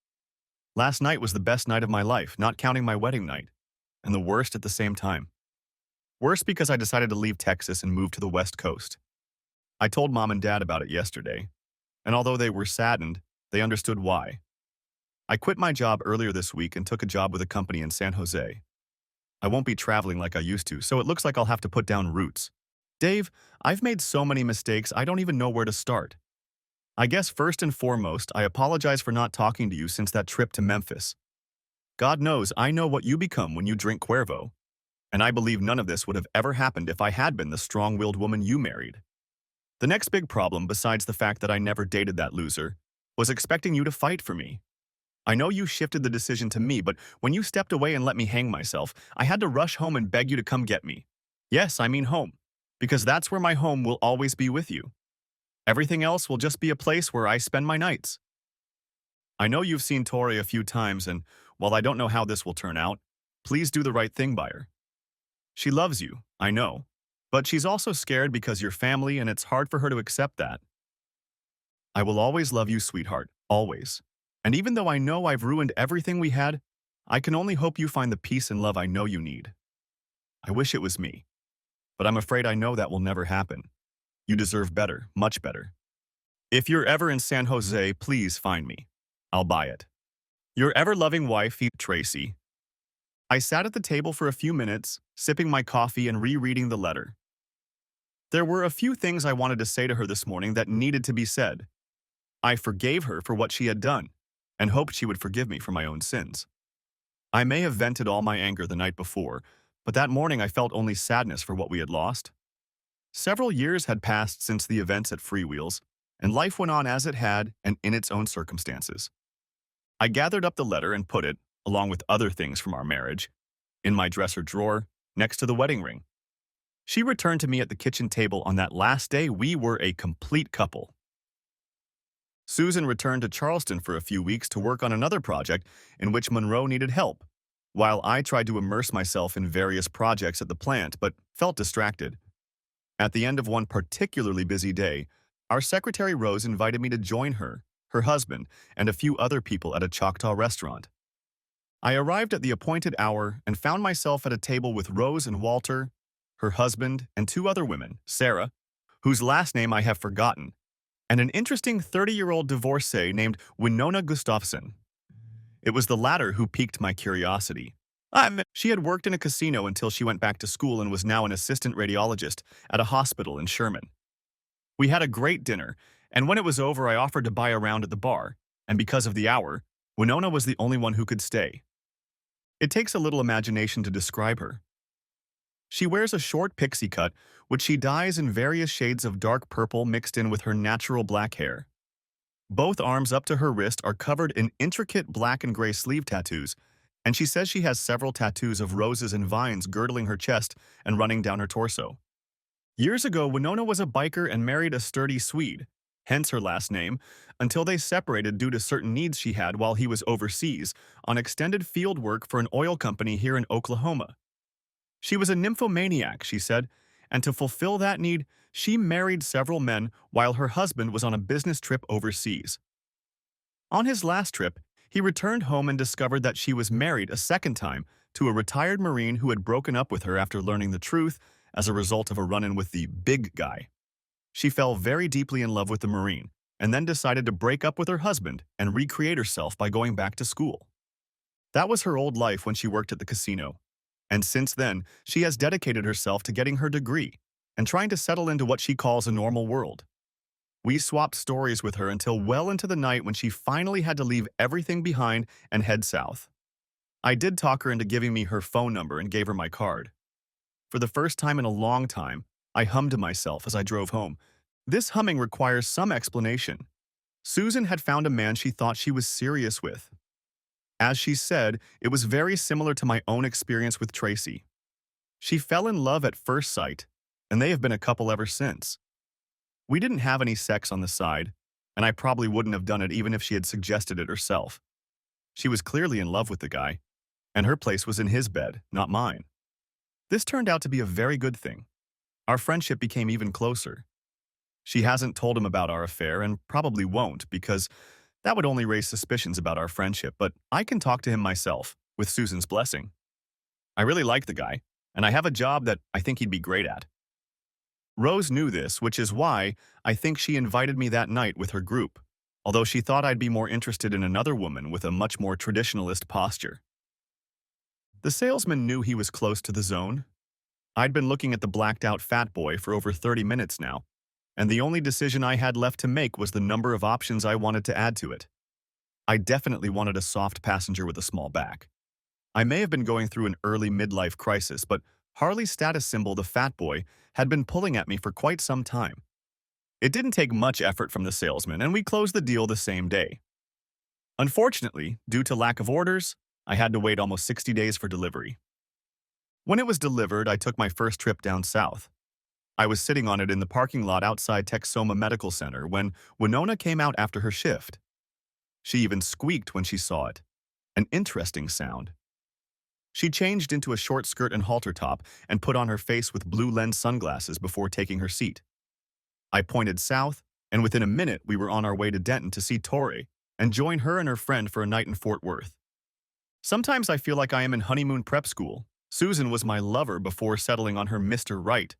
Last night was the best night of my life, not counting my wedding night, and the worst at the same time. Worse because I decided to leave Texas and move to the West Coast. I told Mom and Dad about it yesterday, and although they were saddened, they understood why. I quit my job earlier this week and took a job with a company in San Jose. I won't be traveling like I used to, so it looks like I'll have to put down roots. Dave, I've made so many mistakes I don't even know where to start. I guess first and foremost, I apologize for not talking to you since that trip to Memphis. God knows I know what you become when you drink Cuervo, and I believe none of this would have ever happened if I had been the strong-willed woman you married. The next big problem, besides the fact that I never dated that loser, was expecting you to fight for me. I know you shifted the decision to me, but when you stepped away and let me hang myself, I had to rush home and beg you to come get me. Yes, I mean home, because that's where my home will always be with you. Everything else will just be a place where I spend my nights. I know you've seen Tori a few times, and while I don't know how this will turn out, please do the right thing by her. She loves you, I know, but she's also scared because you're family and it's hard for her to accept that. I will always love you, sweetheart, always. And even though I know I've ruined everything we had, I can only hope you find the peace and love I know you need. I wish it was me, but I'm afraid I know that will never happen. You deserve better, much better. If you're ever in San Jose, please find me. I'll buy it. Your ever-loving wife, Tracy. I sat at the table for a few minutes, sipping my coffee and rereading the letter. There were a few things I wanted to say to her this morning that needed to be said. I forgave her for what she had done, and hoped she would forgive me for my own sins. I may have vented all my anger the night before, but that morning I felt only sadness for what we had lost. Several years had passed since the events at Freewheels, and life went on as it had and in its own circumstances. I gathered up the letter and put it, along with other things from our marriage, in my dresser drawer next to the wedding ring. She returned to me at the kitchen table on that last day we were a complete couple. Susan returned to Charleston for a few weeks to work on another project in which Monroe needed help, while I tried to immerse myself in various projects at the plant but felt distracted. At the end of one particularly busy day, our secretary Rose invited me to join her husband, and a few other people at a Choctaw restaurant. I arrived at the appointed hour and found myself at a table with Rose and Walter, her husband, and two other women, Sarah, whose last name I have forgotten, and an interesting 30-year-old divorcee named Winona Gustafson. It was the latter who piqued my curiosity. She had worked in a casino until she went back to school and was now an assistant radiologist at a hospital in Sherman. We had a great dinner, and when it was over I offered to buy a round at the bar, and because of the hour, Winona was the only one who could stay. It takes a little imagination to describe her. She wears a short pixie cut, which she dyes in various shades of dark purple mixed in with her natural black hair. Both arms up to her wrist are covered in intricate black and gray sleeve tattoos, and she says she has several tattoos of roses and vines girdling her chest and running down her torso. Years ago, Winona was a biker and married a sturdy Swede, hence her last name, until they separated due to certain needs she had while he was overseas on extended field work for an oil company here in Oklahoma. She was a nymphomaniac, she said, and to fulfill that need, she married several men while her husband was on a business trip overseas. On his last trip, he returned home and discovered that she was married a second time to a retired Marine who had broken up with her after learning the truth as a result of a run-in with the big guy. She fell very deeply in love with the Marine and then decided to break up with her husband and recreate herself by going back to school. That was her old life when she worked at the casino, and since then, she has dedicated herself to getting her degree and trying to settle into what she calls a normal world. We swapped stories with her until well into the night when she finally had to leave everything behind and head south. I did talk her into giving me her phone number and gave her my card. For the first time in a long time, I hummed to myself as I drove home. This humming requires some explanation. Susan had found a man she thought she was serious with. As she said, it was very similar to my own experience with Tracy. She fell in love at first sight, and they have been a couple ever since. We didn't have any sex on the side, and I probably wouldn't have done it even if she had suggested it herself. She was clearly in love with the guy, and her place was in his bed, not mine. This turned out to be a very good thing. Our friendship became even closer. She hasn't told him about our affair and probably won't because that would only raise suspicions about our friendship, but I can talk to him myself, with Susan's blessing. I really like the guy, and I have a job that I think he'd be great at. Rose knew this, which is why I think she invited me that night with her group, although she thought I'd be more interested in another woman with a much more traditionalist posture. The salesman knew he was close to the zone. I'd been looking at the blacked-out fat boy for over 30 minutes now, and the only decision I had left to make was the number of options I wanted to add to it. I definitely wanted a soft passenger with a small back. I may have been going through an early midlife crisis, but Harley's status symbol, the fat boy, had been pulling at me for quite some time. It didn't take much effort from the salesman, and we closed the deal the same day. Unfortunately, due to lack of orders, I had to wait almost 60 days for delivery. When it was delivered, I took my first trip down south. I was sitting on it in the parking lot outside Texoma Medical Center when Winona came out after her shift. She even squeaked when she saw it. An interesting sound. She changed into a short skirt and halter top and put on her face with blue lens sunglasses before taking her seat. I pointed south, and within a minute we were on our way to Denton to see Torrey and join her and her friend for a night in Fort Worth. Sometimes I feel like I am in honeymoon prep school. Susan was my lover before settling on her Mr. Right,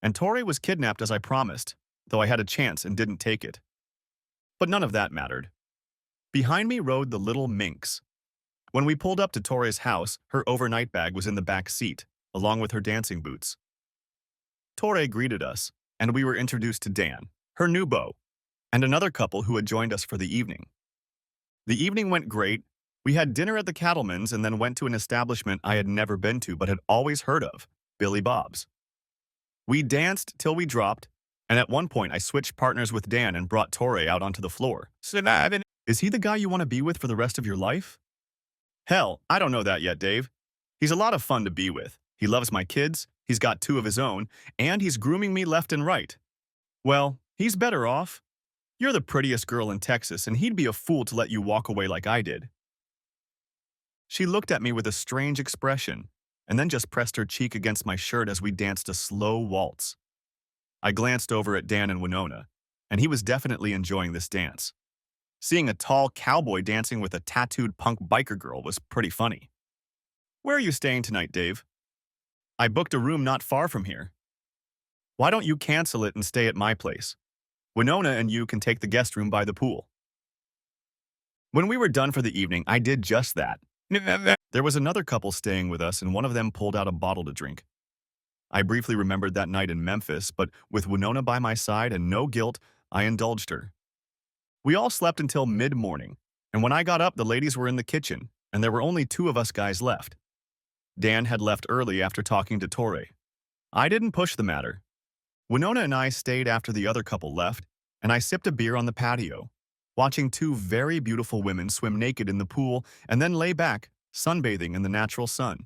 and Torrey was kidnapped as I promised, though I had a chance and didn't take it. But none of that mattered. Behind me rode the little minx. When we pulled up to Torrey's house, her overnight bag was in the back seat, along with her dancing boots. Torrey greeted us, and we were introduced to Dan, her new beau, and another couple who had joined us for the evening. The evening went great. We had dinner at the Cattleman's and then went to an establishment I had never been to but had always heard of, Billy Bob's. We danced till we dropped, and at one point I switched partners with Dan and brought Torrey out onto the floor. Is he the guy you want to be with for the rest of your life? Hell, I don't know that yet, Dave. He's a lot of fun to be with. He loves my kids, he's got two of his own, and he's grooming me left and right. Well, he's better off. You're the prettiest girl in Texas, and he'd be a fool to let you walk away like I did. She looked at me with a strange expression, and then just pressed her cheek against my shirt as we danced a slow waltz. I glanced over at Dan and Winona, and he was definitely enjoying this dance. Seeing a tall cowboy dancing with a tattooed punk biker girl was pretty funny. Where are you staying tonight, Dave? I booked a room not far from here. Why don't you cancel it and stay at my place? Winona and you can take the guest room by the pool. When we were done for the evening, I did just that. There was another couple staying with us, and one of them pulled out a bottle to drink. I briefly remembered that night in Memphis, but with Winona by my side and no guilt, I indulged her. We all slept until mid-morning, and when I got up, the ladies were in the kitchen, and there were only two of us guys left. Dan had left early after talking to Torrey. I didn't push the matter. Winona and I stayed after the other couple left, and I sipped a beer on the patio, watching two very beautiful women swim naked in the pool and then lay back, sunbathing in the natural sun.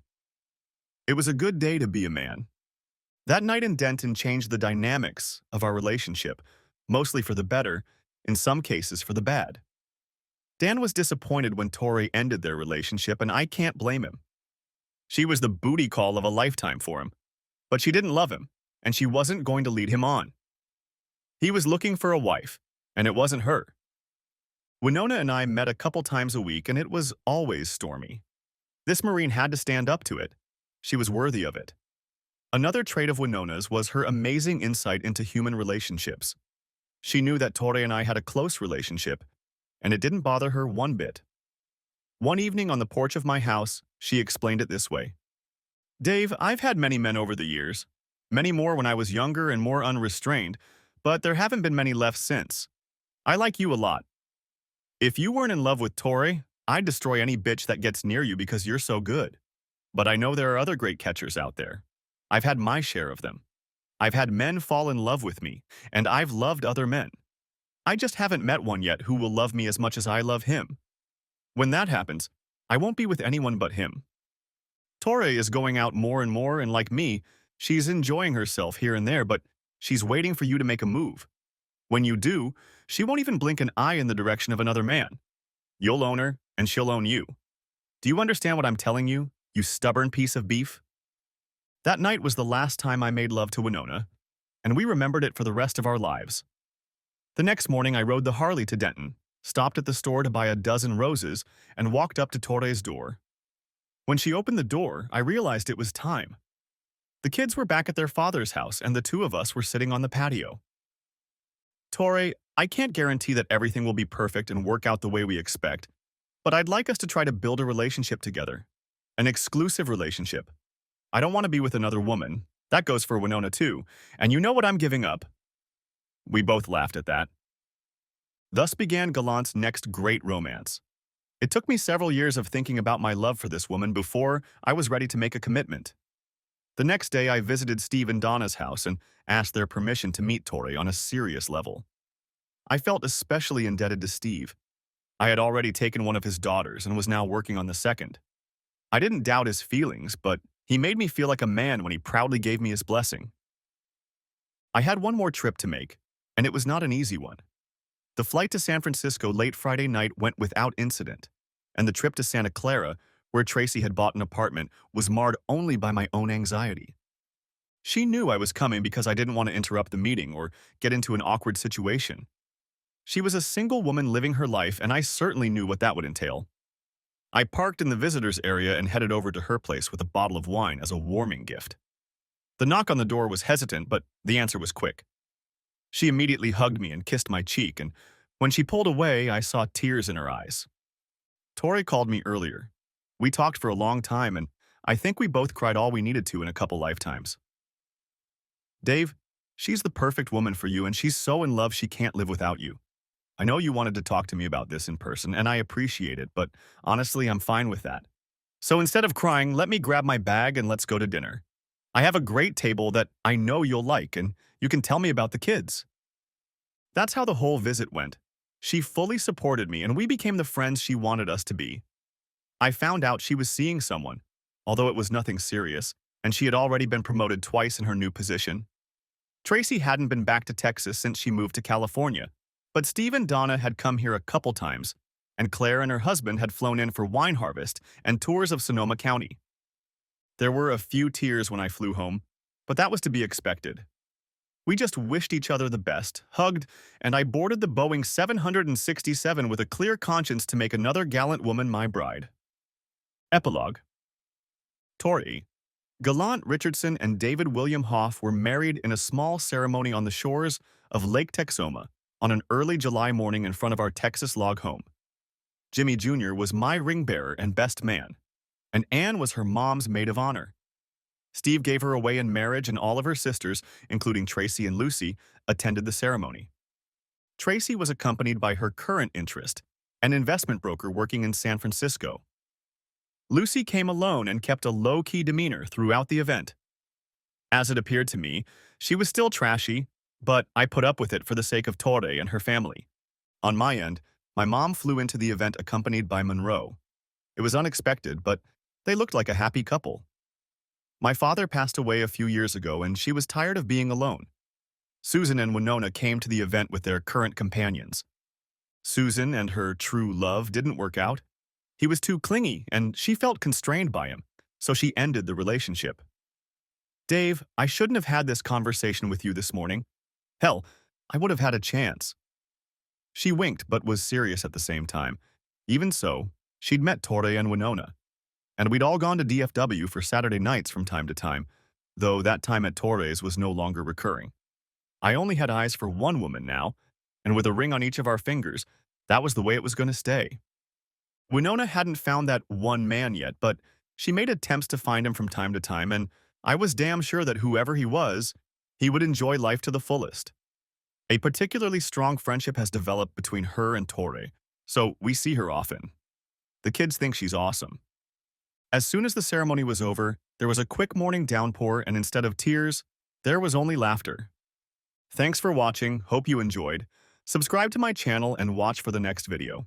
It was a good day to be a man. That night in Denton changed the dynamics of our relationship, mostly for the better, in some cases for the bad. Dan was disappointed when Torrey ended their relationship, and I can't blame him. She was the booty call of a lifetime for him, but she didn't love him, and she wasn't going to lead him on. He was looking for a wife, and it wasn't her. Winona and I met a couple times a week, and it was always stormy. This Marine had to stand up to it. She was worthy of it. Another trait of Winona's was her amazing insight into human relationships. She knew that Torrey and I had a close relationship, and it didn't bother her one bit. One evening on the porch of my house, she explained it this way. Dave, I've had many men over the years. Many more when I was younger and more unrestrained, but there haven't been many left since. I like you a lot. If you weren't in love with Torrey, I'd destroy any bitch that gets near you because you're so good. But I know there are other great catchers out there. I've had my share of them. I've had men fall in love with me, and I've loved other men. I just haven't met one yet who will love me as much as I love him. When that happens, I won't be with anyone but him. Torrey is going out more and more, and like me, she's enjoying herself here and there, but she's waiting for you to make a move. When you do, she won't even blink an eye in the direction of another man. You'll own her, and she'll own you. Do you understand what I'm telling you, you stubborn piece of beef? That night was the last time I made love to Winona, and we remembered it for the rest of our lives. The next morning, I rode the Harley to Denton, stopped at the store to buy a dozen roses, and walked up to Torrey's door. When she opened the door, I realized it was time. The kids were back at their father's house, and the two of us were sitting on the patio. Torrey, I can't guarantee that everything will be perfect and work out the way we expect, but I'd like us to try to build a relationship together. An exclusive relationship. I don't want to be with another woman. That goes for Winona too, and you know what I'm giving up. We both laughed at that. Thus began Gallant's next great romance. It took me several years of thinking about my love for this woman before I was ready to make a commitment. The next day, I visited Steve and Donna's house and asked their permission to meet Tori on a serious level. I felt especially indebted to Steve. I had already taken one of his daughters and was now working on the second. I didn't doubt his feelings, but he made me feel like a man when he proudly gave me his blessing. I had one more trip to make, and it was not an easy one. The flight to San Francisco late Friday night went without incident, and the trip to Santa Clara, where Tracy had bought an apartment, was marred only by my own anxiety. She knew I was coming because I didn't want to interrupt the meeting or get into an awkward situation. She was a single woman living her life, and I certainly knew what that would entail. I parked in the visitors area and headed over to her place with a bottle of wine as a warming gift. The knock on the door was hesitant, but the answer was quick. She immediately hugged me and kissed my cheek, and when she pulled away, I saw tears in her eyes. Tori called me earlier. We talked for a long time, and I think we both cried all we needed to in a couple lifetimes. Dave, she's the perfect woman for you, and she's so in love she can't live without you. I know you wanted to talk to me about this in person, and I appreciate it, but honestly, I'm fine with that. So instead of crying, let me grab my bag and let's go to dinner. I have a great table that I know you'll like, and you can tell me about the kids. That's how the whole visit went. She fully supported me, and we became the friends she wanted us to be. I found out she was seeing someone, although it was nothing serious, and she had already been promoted twice in her new position. Tracy hadn't been back to Texas since she moved to California, but Steve and Donna had come here a couple times, and Claire and her husband had flown in for wine harvest and tours of Sonoma County. There were a few tears when I flew home, but that was to be expected. We just wished each other the best, hugged, and I boarded the Boeing 767 with a clear conscience to make another gallant woman my bride. Epilogue. Tori, Gallant Richardson and David William Hoff were married in a small ceremony on the shores of Lake Texoma on an early July morning in front of our Texas log home. Jimmy Jr. was my ring bearer and best man, and Anne was her mom's maid of honor. Steve gave her away in marriage, and all of her sisters, including Tracy and Lucy, attended the ceremony. Tracy was accompanied by her current interest, an investment broker working in San Francisco. Lucy came alone and kept a low-key demeanor throughout the event. As it appeared to me, she was still trashy, but I put up with it for the sake of Tori and her family. On my end, my mom flew into the event accompanied by Monroe. It was unexpected, but they looked like a happy couple. My father passed away a few years ago, and she was tired of being alone. Susan and Winona came to the event with their current companions. Susan and her true love didn't work out. He was too clingy, and she felt constrained by him, so she ended the relationship. Dave, I shouldn't have had this conversation with you this morning. Hell, I would have had a chance. She winked but was serious at the same time. Even so, she'd met Tori and Winona, and we'd all gone to DFW for Saturday nights from time to time, though that time at Tori's was no longer recurring. I only had eyes for one woman now, and with a ring on each of our fingers, that was the way it was going to stay. Winona hadn't found that one man yet, but she made attempts to find him from time to time, and I was damn sure that whoever he was, he would enjoy life to the fullest. A particularly strong friendship has developed between her and Tori, so we see her often. The kids think she's awesome. As soon as the ceremony was over, there was a quick morning downpour, and instead of tears, there was only laughter. Thanks for watching, hope you enjoyed. Subscribe to my channel and watch for the next video.